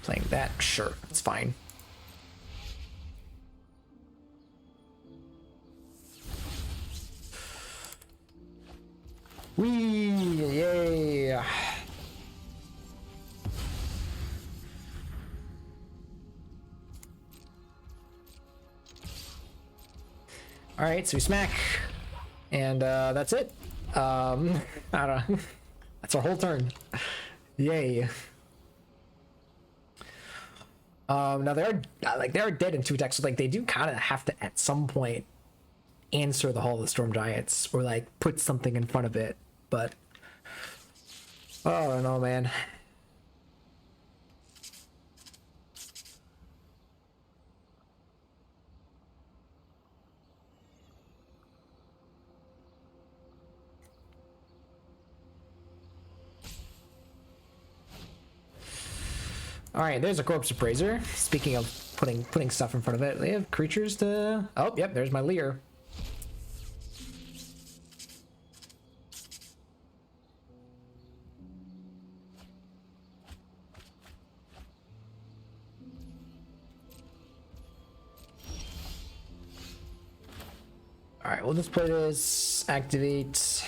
Playing that, sure, it's fine. Wee, yay. All right, so we smack, and that's it. I don't know. That's our whole turn. Yay. Now they're dead in 2 attacks, so like they do kind of have to at some point answer the Hall of the Storm Giants or like put something in front of it, but oh no, man. All right, there's a Corpse Appraiser. Speaking of putting stuff in front of it, they have creatures to, oh yep, there's my Lear. All right, we'll just play this, activate.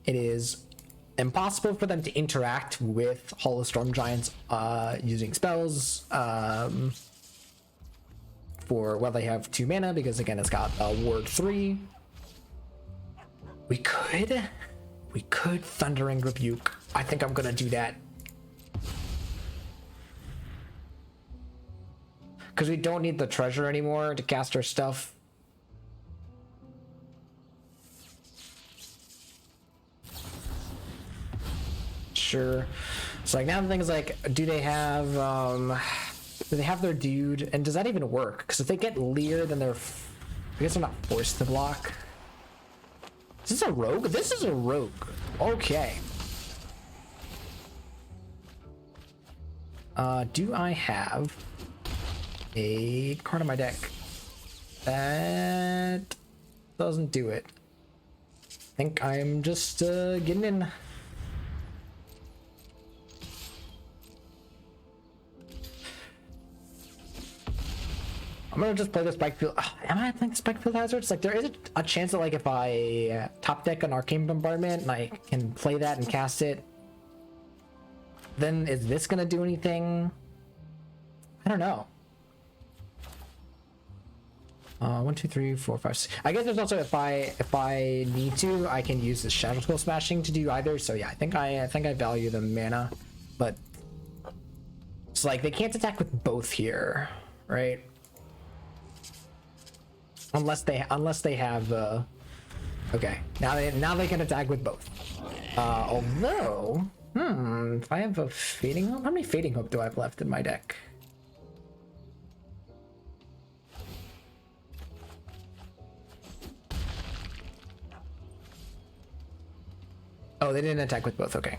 it is impossible for them to interact with Hollow Storm Giants using spells for, well, they have 2 mana because again it's got ward 3. We could Thundering Rebuke. I think I'm gonna do that because we don't need the treasure anymore to cast our stuff. Sure. So like now the thing is like, do they have their dude, and does that even work? Because if they get Leer, then I guess they're not forced to block. Is this a rogue? This is a rogue. Okay. Do I have a card on my deck? That doesn't do it. I think I'm just getting in. I'm gonna just play the Spikefield. Am I playing Spikefield Hazards? Like, there is a chance that, like, if I top deck an Arcane Bombardment and I can play that and cast it, then is this gonna do anything? I don't know. 1, 2, 3, 4, 5, 6. I guess there's also if I need to, I can use the Shadow Skull Smashing to do either. So yeah, I think I value the mana, but it's like they can't attack with both here, right? Unless they have okay, now they can attack with both. Although if I have a Fading Hope, how many Fading Hope do I have left in my deck? Oh, they didn't attack with both. Okay,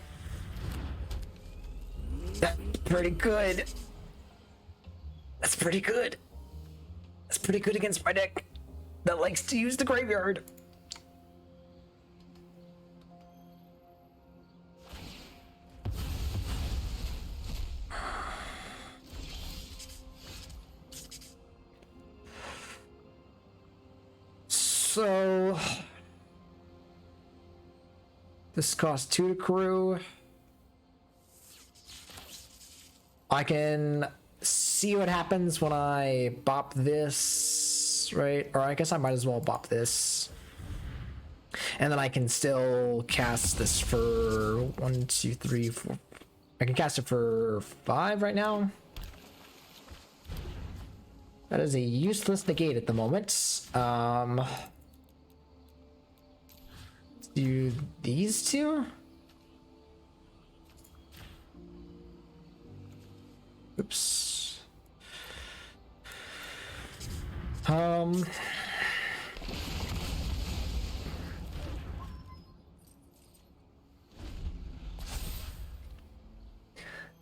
that's pretty good. That's pretty good. That's pretty good against my deck that likes to use the graveyard. So this costs 2 to crew. I can see what happens when I bop this, right? Or I guess I might as well bop this. And then I can still cast this for 1, 2, 3, 4. I can cast it for 5 right now. That is a useless negate at the moment. Let's do these two. Oops.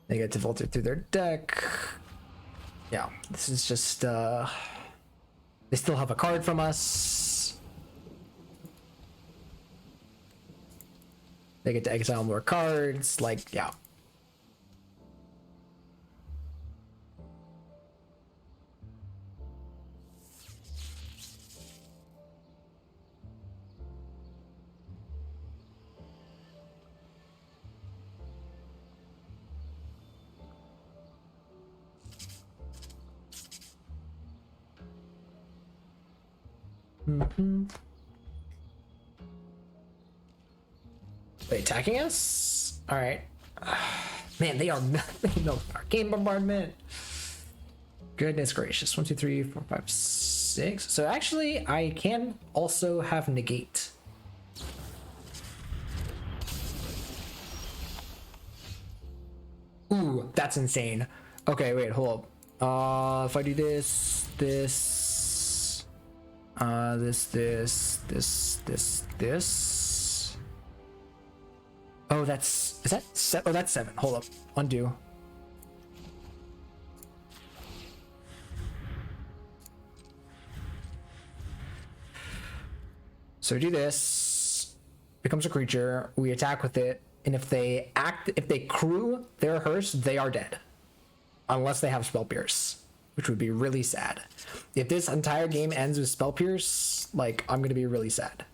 They get to filter through their deck. Yeah, this is just they still have a card from us. They get to exile more cards, like, yeah. They attacking us? All right. Man, they are no Arcane Bombardment. Goodness gracious. 1, 2, 3, 4, 5, 6. So actually, I can also have negate. Ooh, that's insane. Okay, wait, hold up. If I do this. This. Oh, is that 7? Oh, that's 7. Hold up. Undo. So we do this. Becomes a creature. We attack with it. And if they crew their hearse, they are dead. Unless they have Spell Pierce, which would be really sad. If this entire game ends with Spell Pierce, like, I'm gonna be really sad.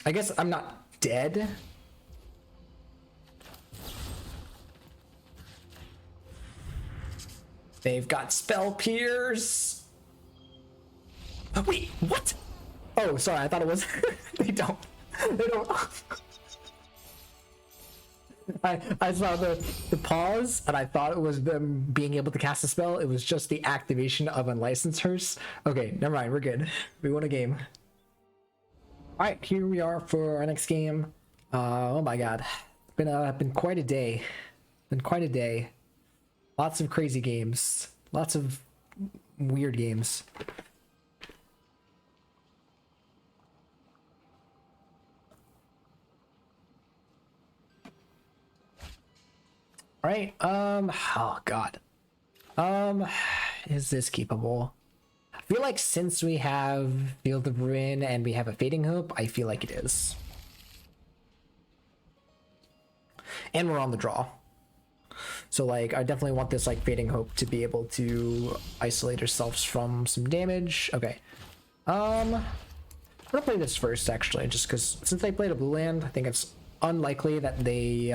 I guess I'm not dead. They've got spell pierce. Oh, wait, what? Oh, sorry, I thought it was. They don't. They don't. I saw the pause and I thought it was them being able to cast a spell. It was just the activation of Unlicensed Hearse. Okay, never mind. We're good. We won a game. All right, here we are for our next game. Oh my god, been quite a day. Been quite a day. Lots of crazy games. Lots of weird games. All right. Oh god. Is this keepable? I feel like since we have Field of Ruin and we have a Fading Hope, I feel like it is. And we're on the draw. So like I definitely want this like Fading Hope to be able to isolate ourselves from some damage. Okay. I'm gonna play this first actually, just because since they played a blue land, I think it's unlikely that they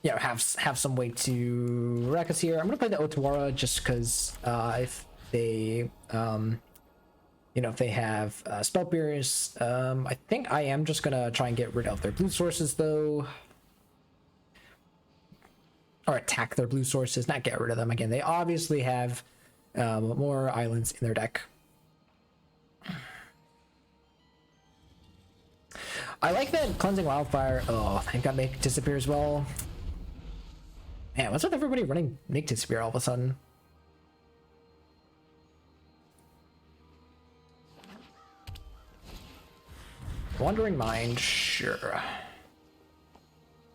you know, have some way to wreck us here. I'm gonna play the Otawara just because if they you know, if they have spell pierce, I think I am just gonna try and get rid of their blue sources though, or attack their blue sources, not get rid of them. Again, they obviously have more islands in their deck. I like that Cleansing Wildfire. Oh, I think that make disappear as well. Man, what's with everybody running Make Disappear all of a sudden? Wandering Mind, sure.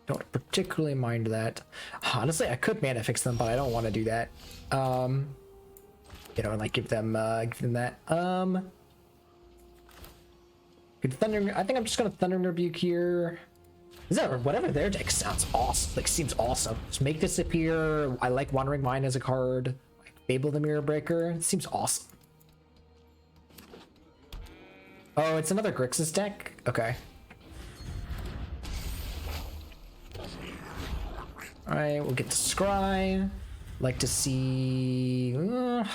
Don't particularly mind that. Honestly, I could mana fix them, but I don't want to do that. You know, and like give them that. Could Thunder. I think I'm just gonna Thunder Rebuke here. Is that whatever their deck sounds awesome? Like seems awesome. Just Make Disappear. I like Wandering Mind as a card. Like Fable the Mirror Breaker. It seems awesome. Oh, it's another Grixis deck. Okay. All right, we'll get to Scry. Like to see. I'm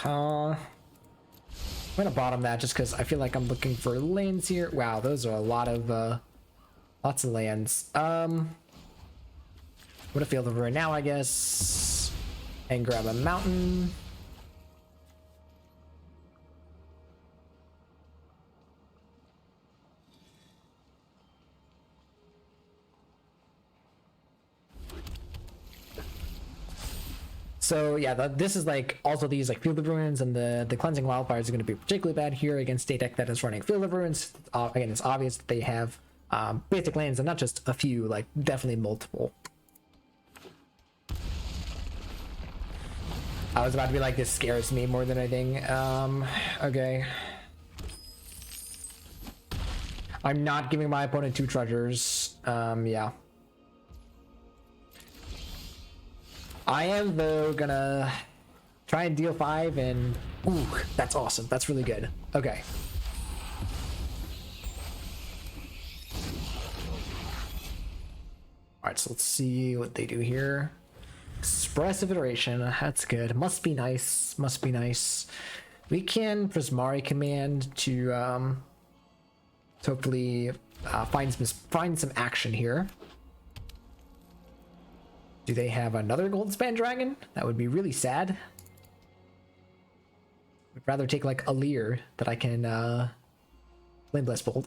gonna bottom that just because I feel like I'm looking for lands here. Wow, those are a lot of lots of lands. I'm gonna Field of Ruin now, I guess, and grab a mountain. So yeah, this is like also these like Field of Ruins and the Cleansing Wildfires are going to be particularly bad here against a deck that is running Field of Ruins. Again, it's obvious that they have basic lands and not just a few, like definitely multiple. I was about to be like, this scares me more than anything. Okay. I'm not giving my opponent 2 treasures. Yeah. I am though gonna try and deal 5 and ooh, that's awesome. That's really good. Okay. All right, so let's see what they do here. Expressive Iteration. That's good. Must be nice. Must be nice. We can Prismari command to hopefully find some action here. Do they have another Goldspan Dragon? That would be really sad. I'd rather take like a Leer that I can Flame Blast Bolt.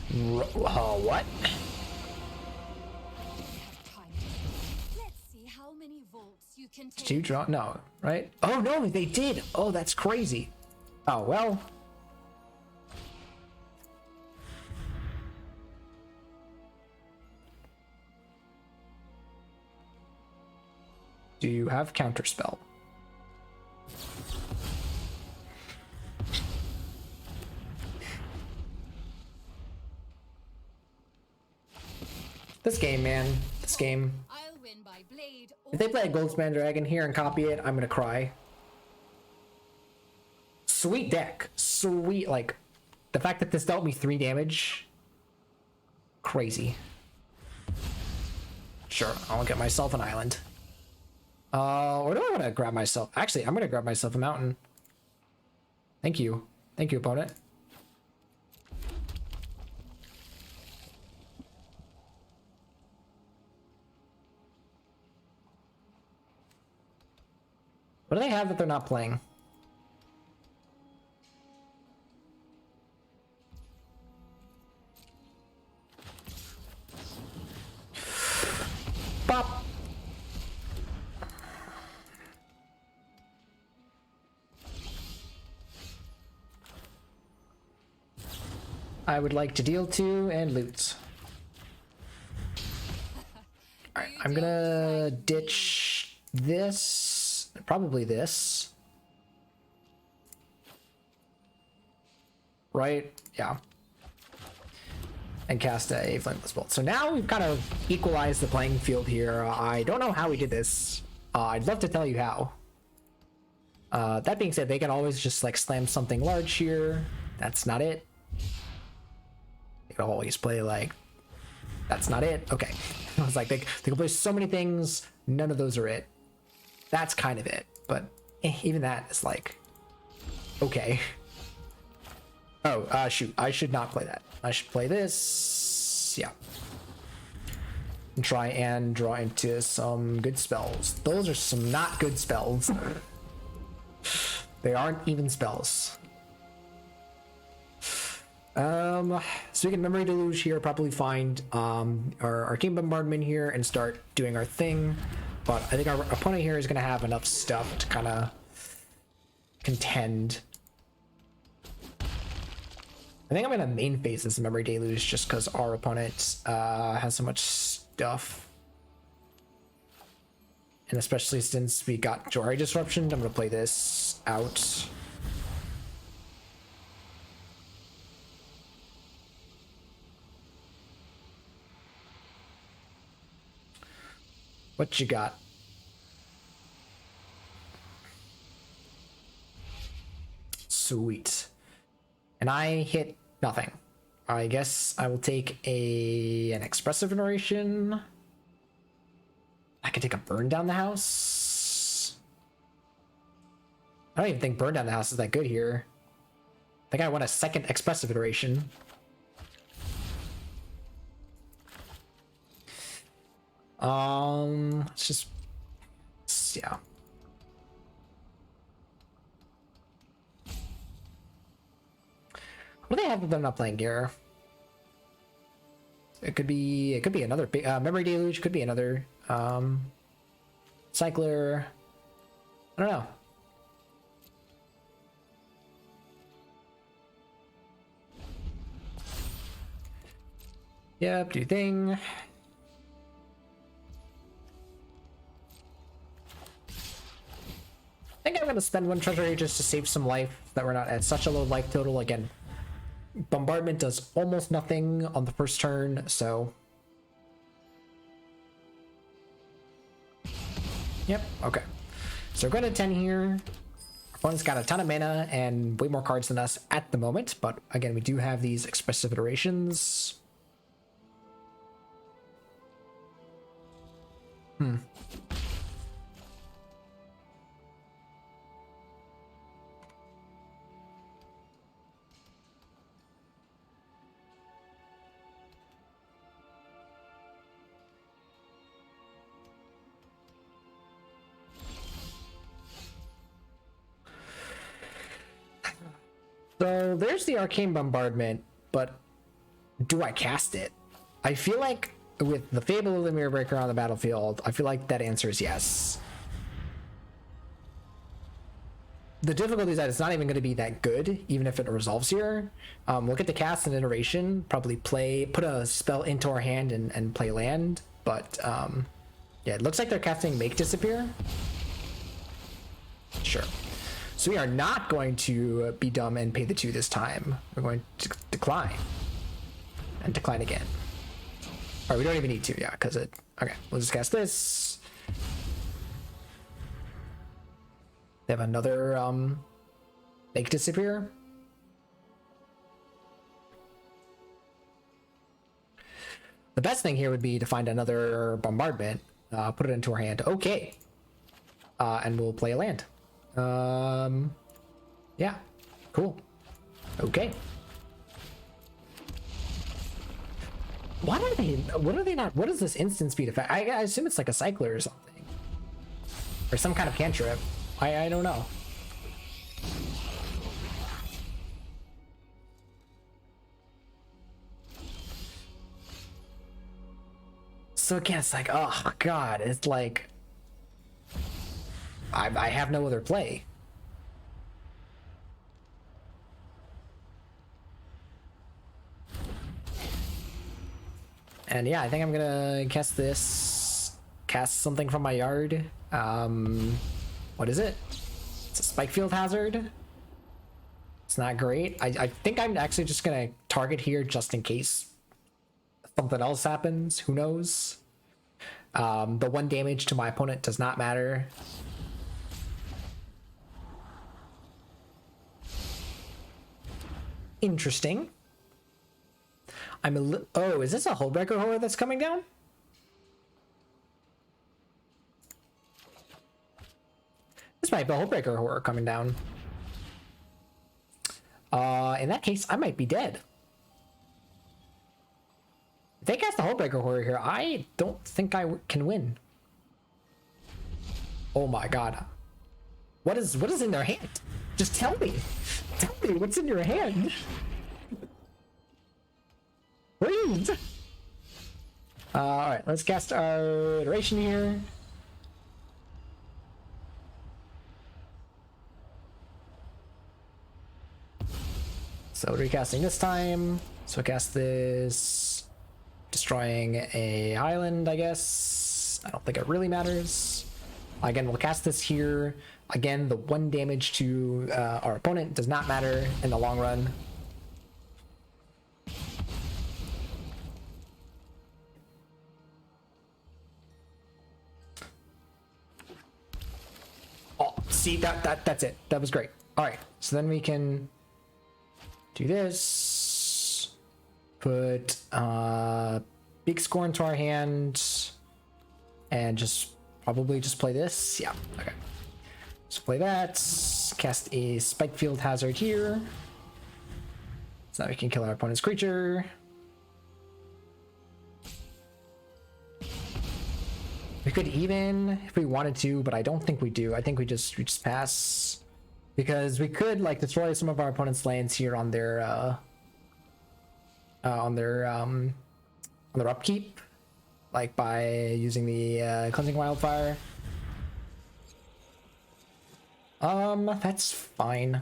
What? Let's see how many volts you can take. Did you draw? No, right? Oh no, they did. Oh, that's crazy. Oh well. Do you have Counterspell? This game, man. This game. I'll win by blade or If they play a Goldspan Dragon here and copy it, I'm gonna cry. Sweet deck. Sweet, like, the fact that this dealt me 3 damage. Crazy. Sure, I'll get myself an island. Or do I want to grab myself? Actually, I'm going to grab myself a mountain. Thank you. Thank you, opponent. What do they have that they're not playing? Bop. I would like to deal 2 and loot. Alright, I'm gonna ditch this, probably this. Right? Yeah. And cast a Flameless Bolt. So now we've kind of equalized the playing field here. I don't know how we did this. I'd love to tell you how. That being said, they can always just like slam something large here. That's not it. They can always play like, that's not it. Okay. I was like, they can play so many things. None of those are it. That's kind of it. But even that is like, okay. Oh, shoot. I should not play that. I should play this. Yeah. And try and draw into some good spells. Those are some not good spells. They aren't even spells. So we can Memory Deluge here, probably find our Arcane Bombardment here and start doing our thing. But I think our opponent here is going to have enough stuff to kind of contend. I think I'm going to main phase this Memory Deluge just because our opponent has so much stuff. And especially since we got Jori Disruption, I'm going to play this out. What you got? Sweet. And I hit nothing. I guess I will take an expressive narration. I could take a burn down the house. I don't even think burn down the house is that good here. I think I want a second expressive iteration. Let's just, yeah. What do they have that they're not playing here? It could be another big Memory Deluge, could be another Cycler. I don't know. Yep, do thing. I think I'm gonna spend 1 treasury just to save some life, that we're not at such a low life total. Again, Bombardment does almost nothing on the first turn, so... Yep, okay. So we're going to 10 here. Our opponent's got a ton of mana and way more cards than us at the moment, but again, we do have these expressive iterations. So there's the Arcane Bombardment, but do I cast it? I feel like with the Fable of the Mirror Breaker on the battlefield, I feel like that answer is yes. The difficulty is that it's not even going to be that good, even if it resolves here. We'll get to cast an iteration, probably put a spell into our hand and play land, but yeah, it looks like they're casting Make Disappear. Sure. So we are not going to be dumb and pay the 2 this time. We're going to decline. And decline again. Alright, we don't even need to, yeah, because it... Okay, we'll just cast this. They have another Make disappear. The best thing here would be to find another bombardment, put it into our hand. Okay. And we'll play a land. Yeah, cool. Okay. What are they not? What is this instant speed effect? I assume it's like a cycler or something. Or some kind of cantrip. I don't know. So again, it's like, oh god, it's like I have no other play. And yeah, I think I'm gonna cast something from my yard. What is it? It's a spike field hazard. It's not great. I think I'm actually just gonna target here just in case something else happens. Who knows? The 1 damage to my opponent does not matter. Interesting. Oh, is this a Hullbreaker Horror that's coming down? This might be a Hullbreaker Horror coming down. In that case, I might be dead. If they cast the Hullbreaker Horror here, I don't think I can win. Oh my god. What is in their hand? Just tell me. Tell me what's in your hand. Please. Alright, let's cast our iteration here. So what are we casting this time? So cast this, destroying a island, I guess. I don't think it really matters. Again, we'll cast this here. Again, the 1 damage to our opponent does not matter in the long run. Oh, see, that's it. That was great. All right, so then we can do this. Put big score into our hand, and just probably just play this. Yeah, okay. So play that. Cast a spike field hazard here, so now we can kill our opponent's creature. We could even if we wanted to, but I don't think we do. I think we just pass, because we could like destroy some of our opponent's lands here on their upkeep, like by using the cleansing wildfire. That's fine.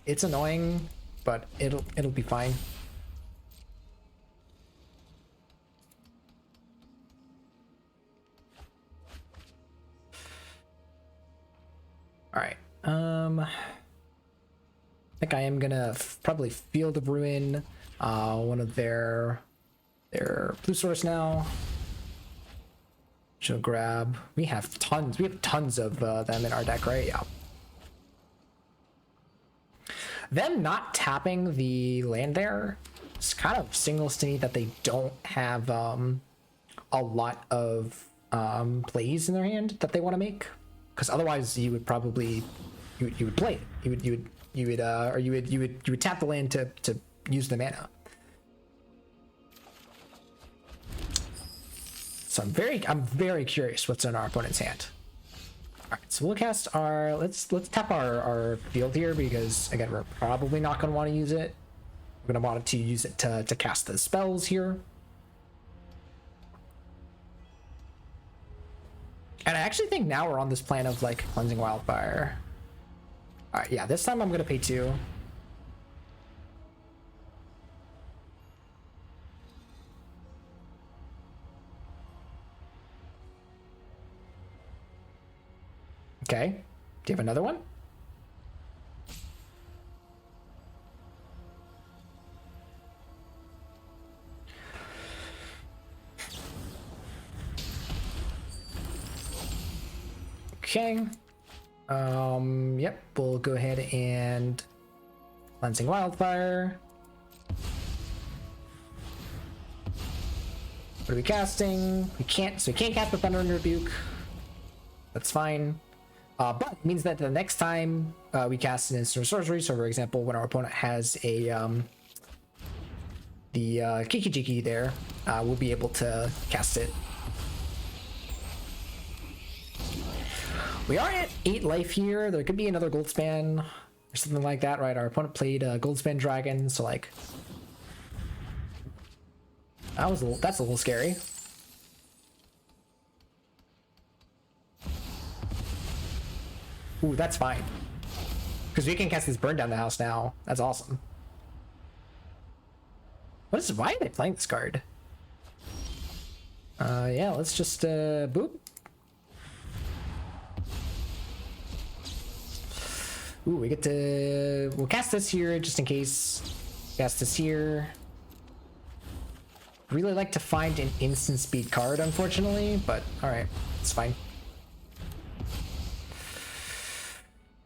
It's annoying, but it'll be fine. All right. I think I am gonna probably Field of Ruin one of their blue source now. She'll grab. We have tons of them in our deck, right? Yeah. Them not tapping the land there, it's kind of signals to me that they don't have a lot of plays in their hand that they want to make, because otherwise you would probably you would play it. You would tap the land to use the mana. So I'm very curious what's in our opponent's hand. All right, so we'll cast our let's tap our field here, because again we're probably not going to want to use it. We're going to want to use it to cast the spells here. And I actually think now we're on this plan of like cleansing wildfire. All right, yeah, this time I'm going to pay 2. Okay, do you have another one? Okay. Yep, we'll go ahead and cleansing wildfire. What are we casting? We can't cast the Thunder and Rebuke. That's fine. But it means that the next time we cast an instant sorcery, so for example, when our opponent has a the Kiki Jiki there, we'll be able to cast it. We are at 8 life here. There could be another Goldspan or something like that, right? Our opponent played a Goldspan Dragon, so like that's a little scary. Ooh, that's fine. Because we can cast this Burn Down the House now. That's awesome. Why are they playing this card? Yeah, let's just boop. Ooh, we get to... We'll cast this here just in case. Cast this here. Really like to find an instant speed card, unfortunately, but alright, it's fine.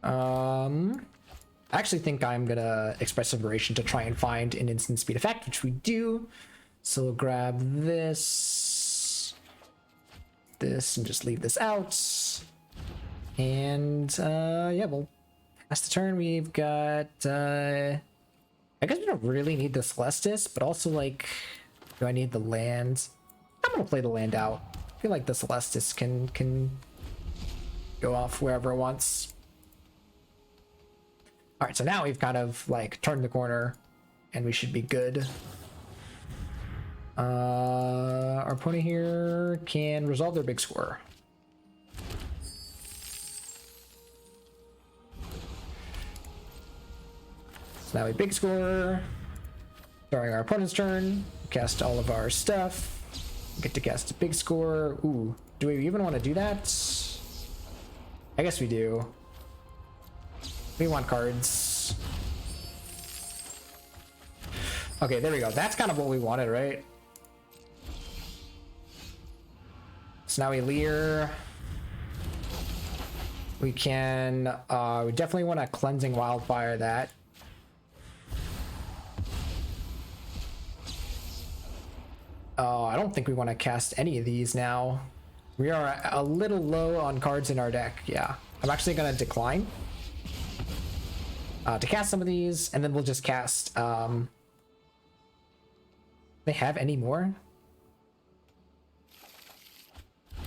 I actually think I'm gonna express Liberation to try and find an instant speed effect, which we do. So we'll grab this, and just leave this out. And yeah, we'll pass the turn. We've got I guess we don't really need the Celestis, but also like, do I need the land? I'm gonna play the land out. I feel like the Celestis can go off wherever it wants. All right, so now we've kind of like turned the corner and we should be good. Our opponent here can resolve their big score. So now we big score. During our opponent's turn, cast all of our stuff. Get to cast a big score. Ooh, do we even want to do that? I guess we do. We want cards. Okay, there we go. That's kind of what we wanted, right? So now we Leer. We can, we definitely want to Cleansing Wildfire that. Oh, I don't think we want to cast any of these now. We are a little low on cards in our deck, yeah. I'm actually going to decline. To cast some of these, and then we'll just cast, they have any more?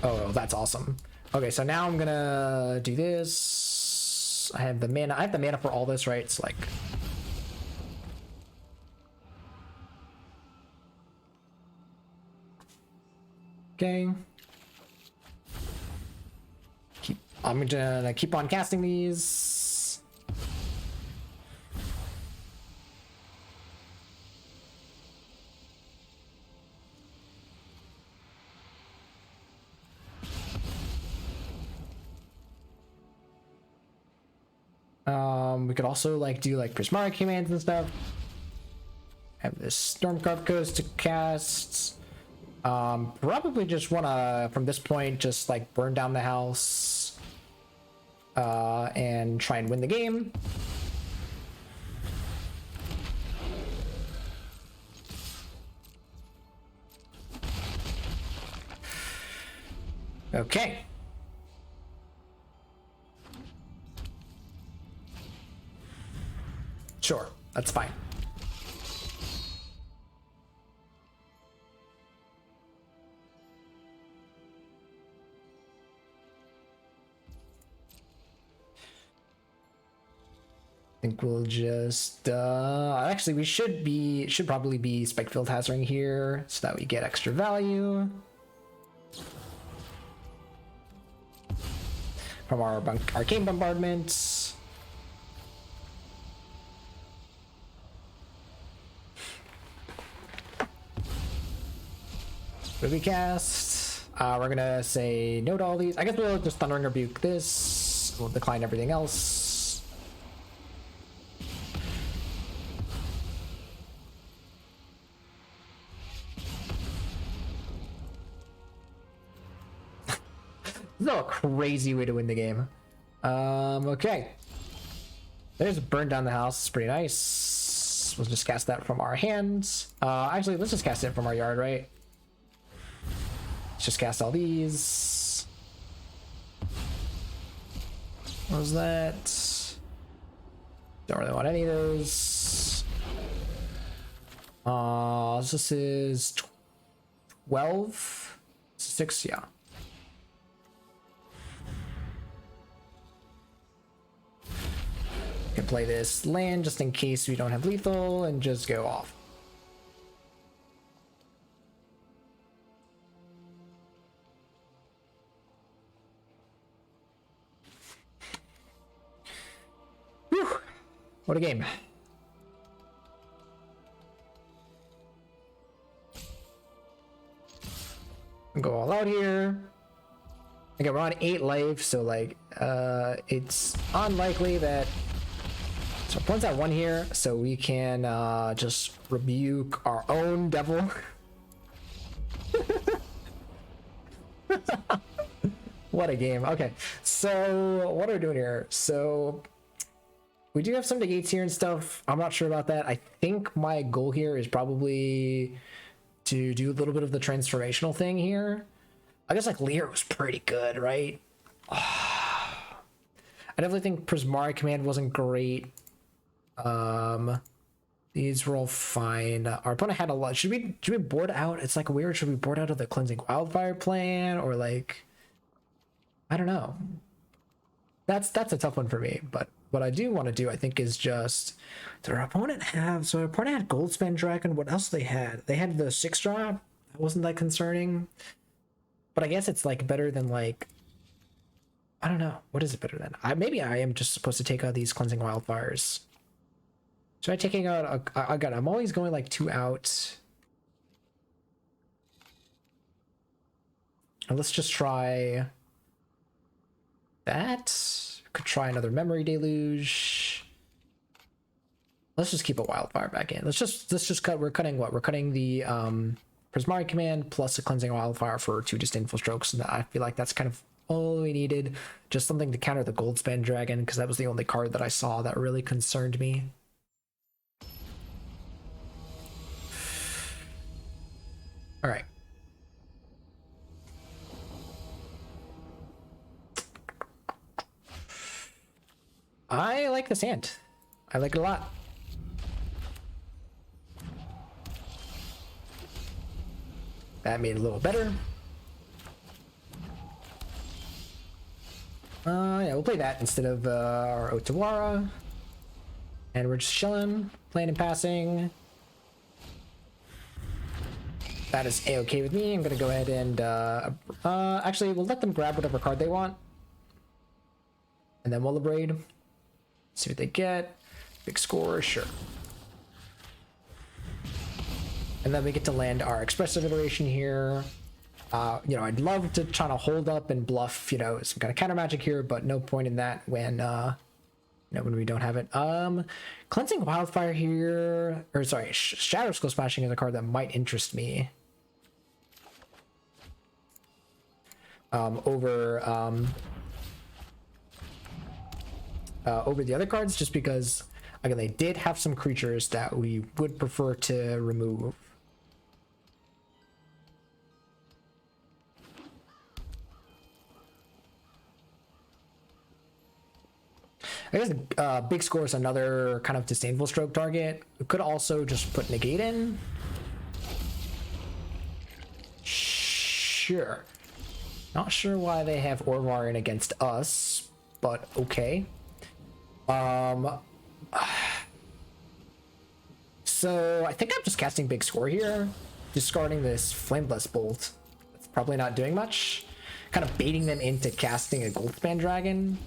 Oh, that's awesome. Okay, so now I'm gonna do this. I have the mana for all this, right? It's like... Okay. I'm gonna keep on casting these. We could also like do like Prismaric commands and stuff. Have this Stormcarp Coast to cast. Probably just wanna from this point just like burn down the house and try and win the game. Okay. Sure, that's fine. I think we'll just actually we should probably be Spikefield Hazarding here so that we get extra value from our Arcane Bombardment. What do we cast? We're gonna say no to all these. I guess we'll just Thundering Rebuke this. We'll decline everything else. This is a crazy way to win the game. Okay. There's burn down the house. It's pretty nice. We'll just cast that from our hands. Actually, let's just cast it from our yard, right? Let's just cast all these. What was that? Don't really want any of those. This is 12? 6, yeah. Can play this land just in case we don't have lethal and just go off. Whew. What a game. Go all out here. Okay, we're on 8 life, so like it's unlikely that. So points at 1 here, so we can just rebuke our own devil. What a game. Okay, so what are we doing here? So we do have some negates here and stuff. I'm not sure about that. I think my goal here is probably to do a little bit of the transformational thing here. I guess like Lear was pretty good, right? I definitely think Prismari Command wasn't great. These were all fine. Our opponent had a lot. Should we board out? It's like weird. Should we board out of the Cleansing Wildfire plan, or like, I don't know. That's a tough one for me. But what I do want to do, I think, is just did our opponent have? So our opponent had Goldspan Dragon. What else they had? They had the 6-drop. That wasn't that concerning. But I guess it's like better than like, I don't know. What is it better than? Maybe I am just supposed to take out these Cleansing Wildfires. Try taking out I'm always going like 2 out. And let's just try that. Could try another Memory Deluge. Let's just keep a Wildfire back in. Let's just cut. We're cutting what? We're cutting the Prismari Command plus a Cleansing Wildfire for 2 Disdainful Strokes, and I feel like that's kind of all we needed. Just something to counter the Goldspan Dragon, because that was the only card that I saw that really concerned me. All right. I like this hand. I like it a lot. That made it a little better. Yeah, we'll play that instead of our Otawara. And we're just chilling, playing and passing. That is a-okay with me. I'm gonna go ahead and actually we'll let them grab whatever card they want, and then we'll abrade. See what they get. Big score, sure. And then we get to land our expressive iteration here. You know, I'd love to try to hold up and bluff, you know, some kind of counter magic here, but no point in that when you know, when we don't have it. Cleansing Wildfire here, or sorry, Shadow Skull Smashing is a card that might interest me. Over the other cards, just because again they did have some creatures that we would prefer to remove. I guess Big Score is another kind of Disdainful Stroke target. We could also just put Negate in. Sure. Not sure why they have Orvar in against us, but okay. So I think I'm just casting Big Score here, discarding this Flameless Bolt. It's probably not doing much. Kind of baiting them into casting a Goldspan Dragon.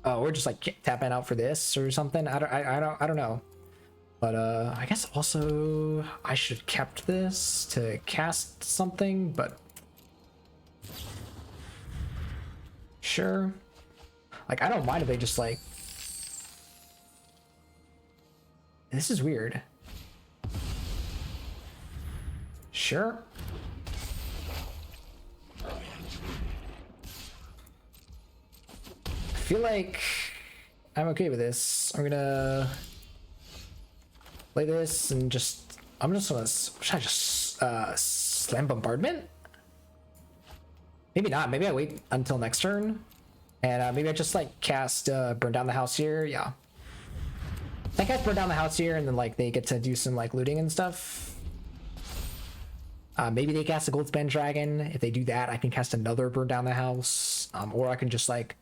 Oh, we're just like tapping out for this or something. I don't know. But I guess also I should have kept this to cast something, but sure. Like, I don't mind if they just like, this is weird. Sure. feel like I'm okay with this. I'm gonna play this and just, I'm just gonna, should I just slam Bombardment? Maybe not. Maybe I wait until next turn. And maybe I just like cast Burn Down the House here. Yeah. I cast Burn Down the House here and then like they get to do some like looting and stuff. Maybe they cast a Goldspan Dragon. If they do that, I can cast another Burn Down the House. Or I can just like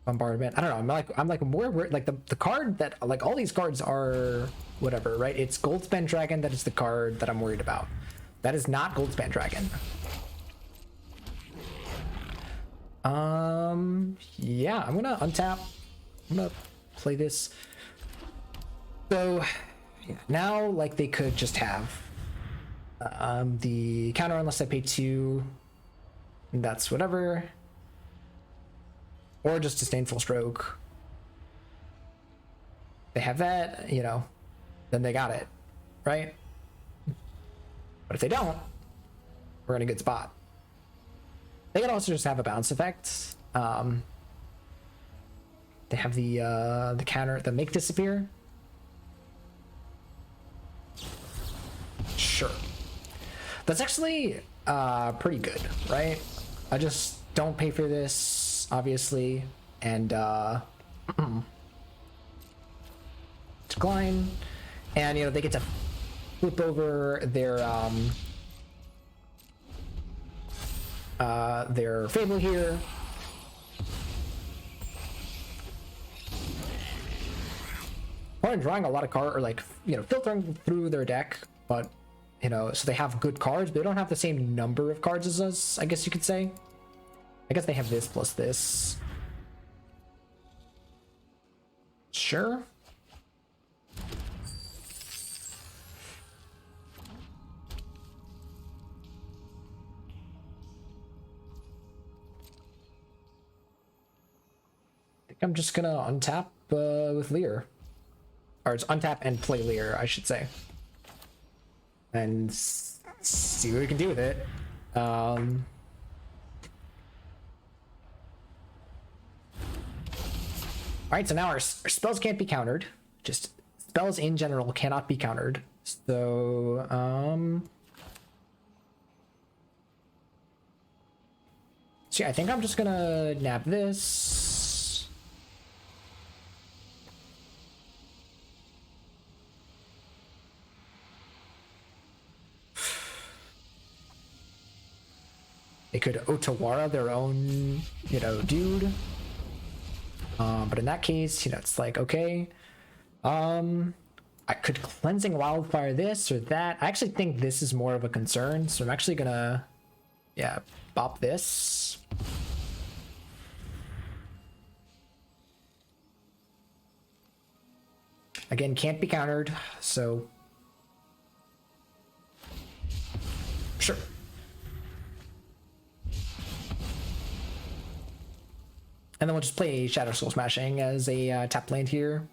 Bombardment. I don't know. I'm like more like the card that like all these cards are whatever, right? It's Goldspan Dragon that is the card that I'm worried about. That is not Goldspan Dragon. Yeah, I'm gonna untap. I'm gonna play this. So yeah, now like they could just have the counter unless I pay 2. And that's whatever. Or just Disdainful Stroke. They have that, you know, then they got it, right? But if they don't, we're in a good spot. They could also just have a bounce effect. They have the counter, the make disappear. Sure. That's actually pretty good, right? I just don't pay for this, obviously, and decline. And you know, they get to flip over their Fable here. Or drawing a lot of cards, or like, you know, filtering through their deck, but you know, so they have good cards, but they don't have the same number of cards as us, I guess you could say. I guess they have this plus this. Sure. I think I'm just gonna untap with Lear. Or it's untap and play Lear, I should say. And see what we can do with it. Alright, so now our spells can't be countered. Just spells in general cannot be countered. So, so yeah, I think I'm just gonna nab this. They could Otawara their own, you know, dude. But in that case, you know, it's like, okay. I could Cleansing Wildfire this or that. I actually think this is more of a concern, so I'm actually gonna, yeah, bop this. Again, can't be countered, so sure. And then we'll just play Shadow Soul Smashing as a tap land here.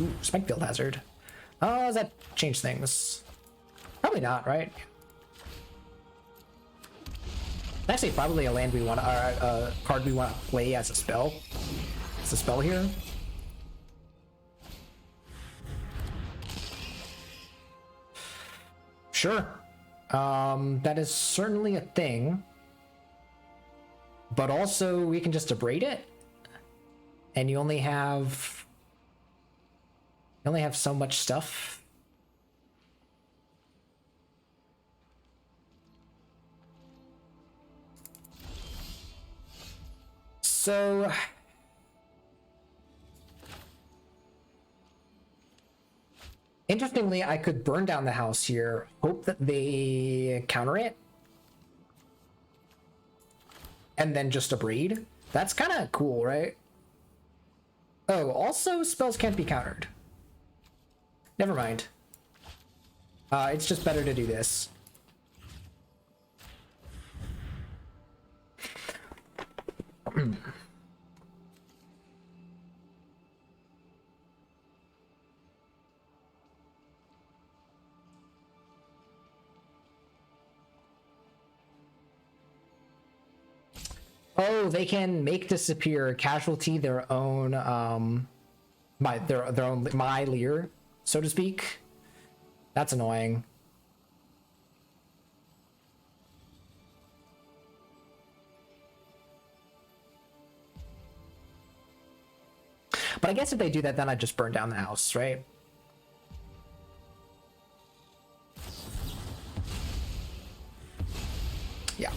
Ooh, Spikefield Hazard. Oh, does that change things? Probably not, right? Actually, probably a land we want, a card we want to play as a spell. It's a spell here. Sure. That is certainly a thing. But also, we can just abrade it. And you only have so much stuff. So interestingly, I could burn down the house here, hope that they counter it, and then just abrade. That's kind of cool, right? Oh, also spells can't be countered. Never mind. It's just better to do this. Oh, they can make disappear casualty their own their own my leer, so to speak. That's annoying. But I guess if they do that, then I just burn down the house, right? Yeah.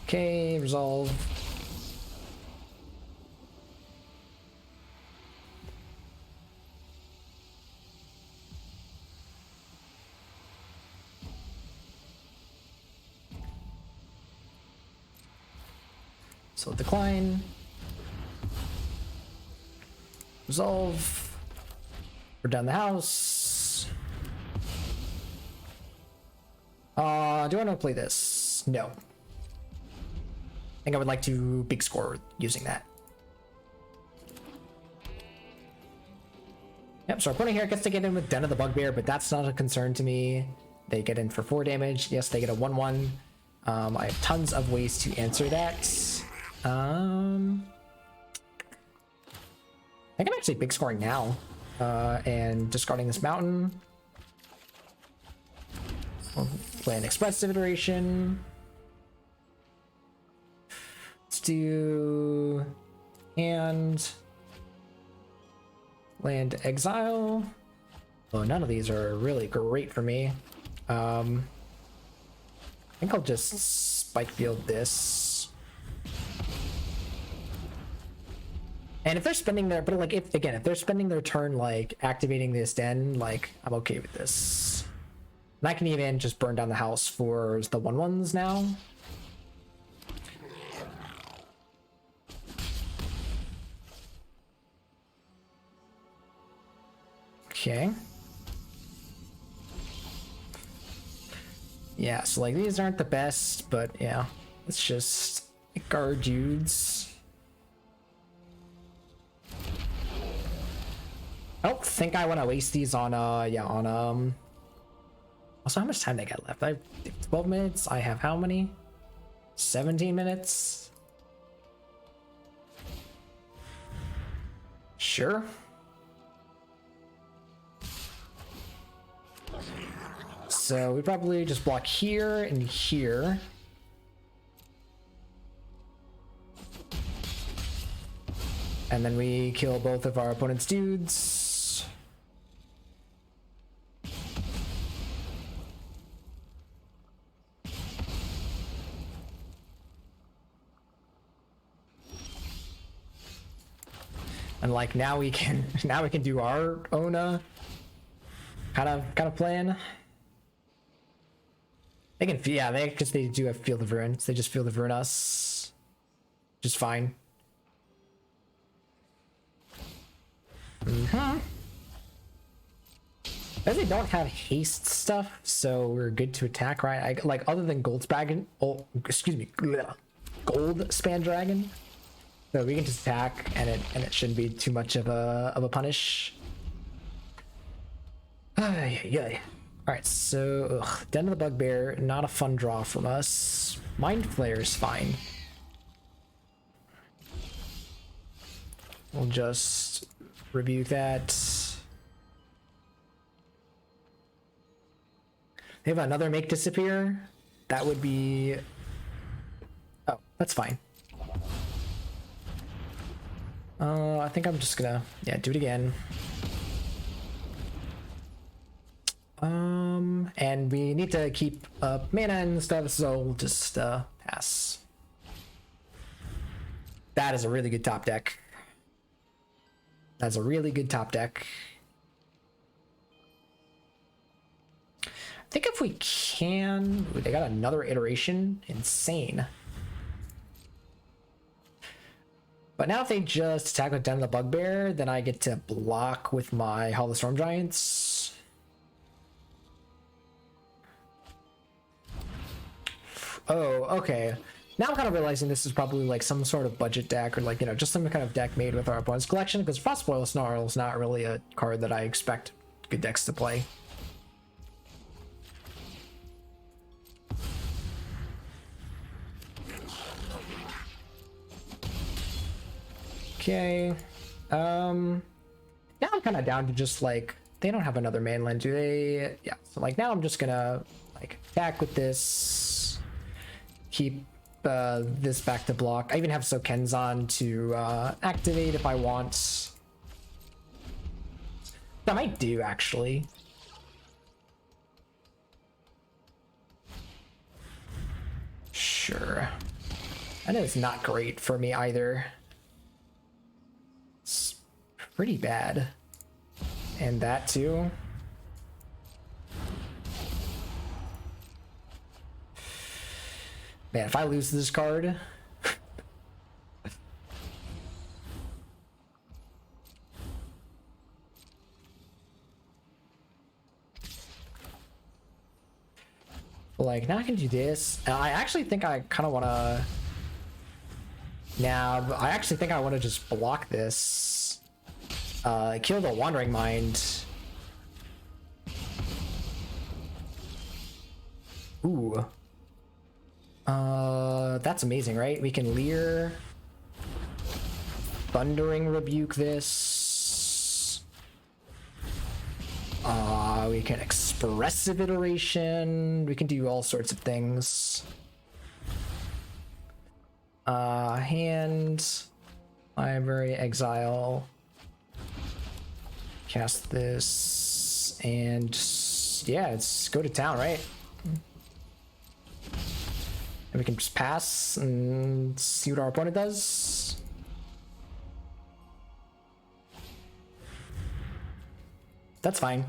Okay, resolve. So decline. Resolve. We're done the house. Do I want to play this? No. I think I would like to big score using that. Yep, so our opponent here gets to get in with Den of the Bugbear, but that's not a concern to me. They get in for 4 damage. Yes, they get a 1/1. I have tons of ways to answer that. I think I'm actually big scoring now, and discarding this mountain. We'll play an expressive iteration. Let's do and land exile. Oh, none of these are really great for me. I think I'll just spike field this. And if they're spending their, but like if they're spending their turn like activating this den, like I'm okay with this. And I can even just burn down the house for the 1/1s now. Okay. Yeah, so like these aren't the best, but yeah, let's just guard dudes. I don't think I want to waste these on also how much time they got left? I have 12 minutes. I have how many? 17 minutes. Sure. So we probably just block here and here. And then we kill both of our opponent's dudes. And like now we can do our own kind of plan. They can, yeah, because they do have Field of Ruin, so they just Field of Ruin us, which is fine. As they don't have haste stuff, so we're good to attack, right? Like other than Gold Span, Gold Span Dragon, so we can just attack, and it shouldn't be too much of a punish. Yeah. All right, so Den of the Bugbear, not a fun draw from us. Mind Flayer is fine. We'll just rebuke that. They have another Make Disappear. That would be... Oh, that's fine. I think I'm just gonna, do it again. And we need to keep mana and stuff, so we'll just pass. That is a really good top deck. That's a really good top deck. I think if we can... Ooh, they got another iteration. Insane. But now if they just attack with Den of the Bugbear, then I get to block with my Hall of the Storm Giants. Oh, okay. Now I'm kind of realizing this is probably like some sort of budget deck, or like, just some kind of deck made with our opponent's collection, because Frostboil Snarl is not really a card that I expect good decks to play. Okay. Now I'm kind of down to just like, they don't have another mainland, do they? Yeah. So like now I'm just gonna like attack with this. Keep this back to block. I even have Sokenzan to activate if I want. I might do actually. Sure. I know it's not great for me either. It's pretty bad. And that too. Man, if I lose this card. Like, now I can do this. I actually think I kind of want to... Now, I actually think I want to just block this. Kill the Wandering Mind. Ooh. That's amazing, right? We can Leer. Thundering Rebuke this. We can Expressive Iteration. We can do all sorts of things. Hand. Library, Exile. Cast this. And yeah, let's go to town, right? And we can just pass and see what our opponent does. That's fine.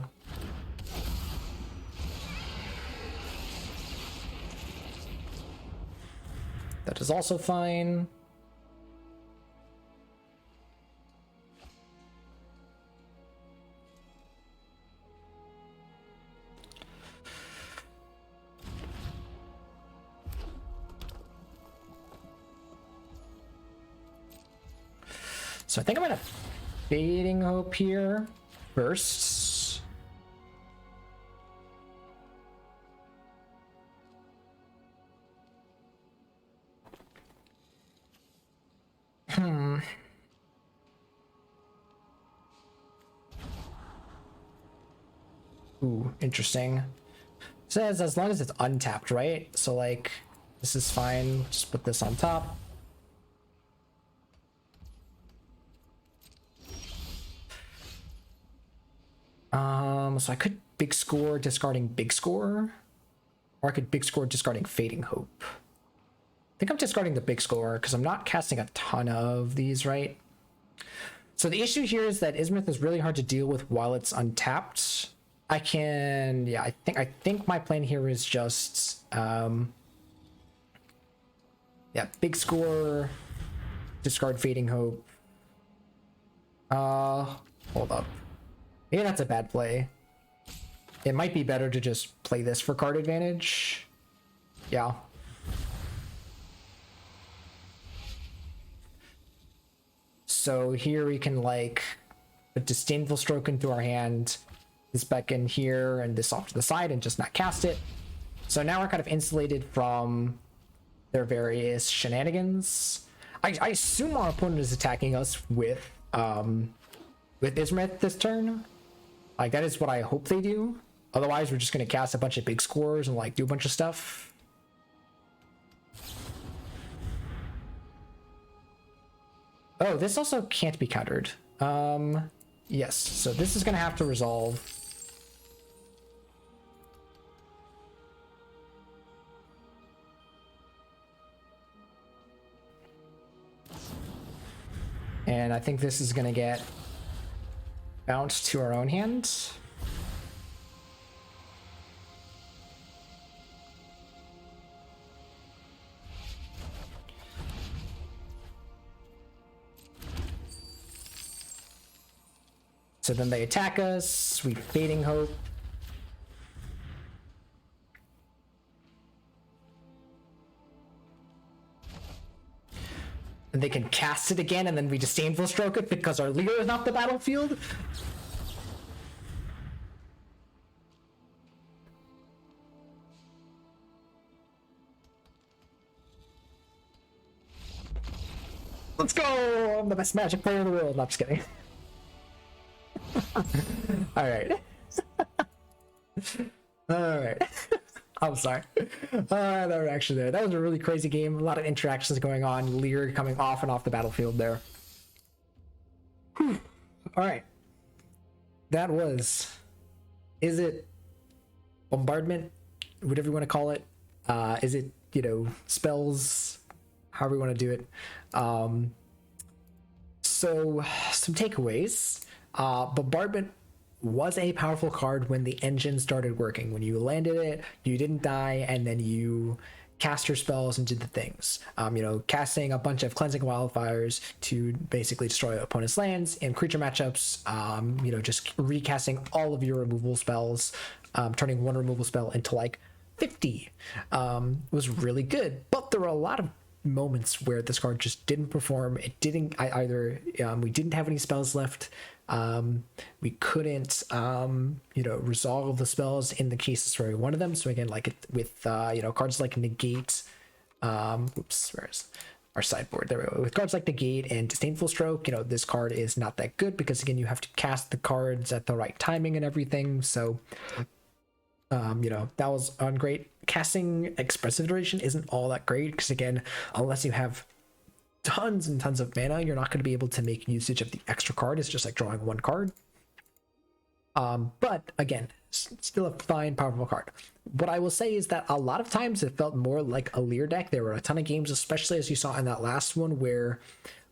That is also fine. So I think I'm gonna Fading Hope here first. Ooh, interesting. Says as long as it's untapped, right? So like, this is fine. Just put this on top. So I could big score discarding big score, or I could big score discarding Fading Hope. I think I'm discarding the big score because I'm not casting a ton of these, right? So the issue here is that Izzet is really hard to deal with while it's untapped. I can, yeah, I think my plan here is just, yeah, big score, discard Fading Hope. Hold up. Maybe that's a bad play. It might be better to just play this for card advantage. Yeah. So here we can like put Disdainful Stroke into our hand, this back in here, and this off to the side, and just not cast it. So now we're kind of insulated from their various shenanigans. I assume our opponent is attacking us with Izzet this turn. Like that is what I hope they do. Otherwise, we're just gonna cast a bunch of big scores and like do a bunch of stuff. Oh, this also can't be countered. Yes, so this is gonna have to resolve. And I think this is gonna get bounced to our own hand. So then they attack us, we Fading Hope. And they can cast it again, and then we Disdainful Stroke it because our leader is off the battlefield. Let's go! I'm the best Magic player in the world. Not just kidding. All right. All right. I'm sorry. That reaction there. That was a really crazy game. A lot of interactions going on. Lear coming off and off the battlefield there. Whew. All right. That was Izzet Bombardment, whatever you want to call it. Is it, you know, spells, however you want to do it. So some takeaways. Bombardment was a powerful card when the engine started working. When you landed it, you didn't die, and then you cast your spells and did the things. You know, casting a bunch of cleansing wildfires to basically destroy opponent's lands and creature matchups. You know, just recasting all of your removal spells, turning one removal spell into like 50 was really good. But there were a lot of moments where this card just didn't perform. It didn't either. We didn't have any spells left. We couldn't you know, resolve the spells in the cases for one of them. So again, like with you know, cards like negate, oops, where's our sideboard? There we go. With cards like negate and disdainful stroke, you know, this card is not that good because again, you have to cast the cards at the right timing and everything. So you know, that was great. Casting expressive duration isn't all that great because again, unless you have tons and tons of mana, you're not going to be able to make usage of the extra card. It's just like drawing one card. But again, still a fine, powerful card. What I will say is that a lot of times it felt more like a Lear deck. There were a ton of games, especially as you saw in that last one, where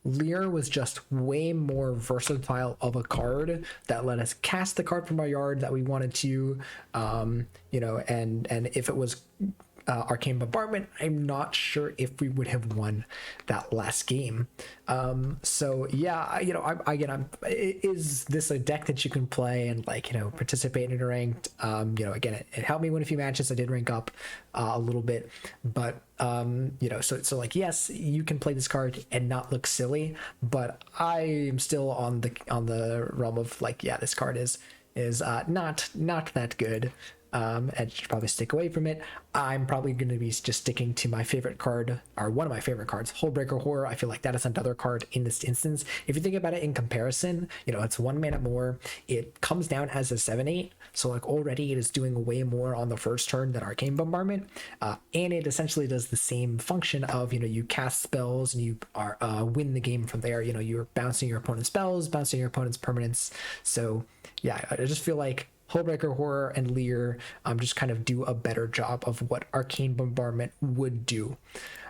Lear was just way more versatile of a card that let us cast the card from our yard that we wanted to, you know, and if it was Arcane Bombardment, I'm not sure if we would have won that last game. So yeah, you know, is this a deck that you can play and like, you know, participate in ranked? You know, again, it helped me win a few matches. I did rank up a little bit, but you know, so like, yes, you can play this card and not look silly, but I am still on the realm of like, yeah, this card is not that good. And should probably stick away from it. I'm probably going to be just sticking to my favorite card, or one of my favorite cards, Hullbreaker Horror. I feel like that is another card in this instance. If you think about it in comparison, you know, it's 1 mana more. It comes down as a 7/8, so like already it is doing way more on the first turn than Arcane Bombardment, and it essentially does the same function of, you know, you cast spells and you are win the game from there. You know, you're bouncing your opponent's spells, bouncing your opponent's permanents. So yeah, I just feel like Hullbreaker Horror and Lear just kind of do a better job of what Arcane Bombardment would do.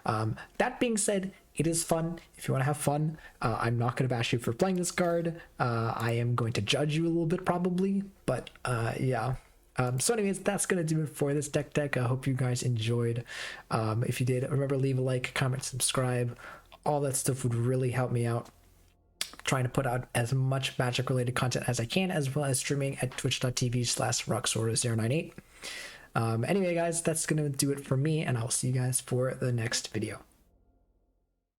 That being said, it is fun. If you want to have fun, I'm not going to bash you for playing this card. I am going to judge you a little bit probably, but yeah. So anyways, that's going to do it for this deck. I hope you guys enjoyed. If you did, remember, leave a like, comment, subscribe. All that stuff would really help me out. Trying to put out as much Magic related content as I can, as well as streaming at twitch.tv/roxora098. Anyway guys, that's gonna do it for me, and I'll see you guys for the next video.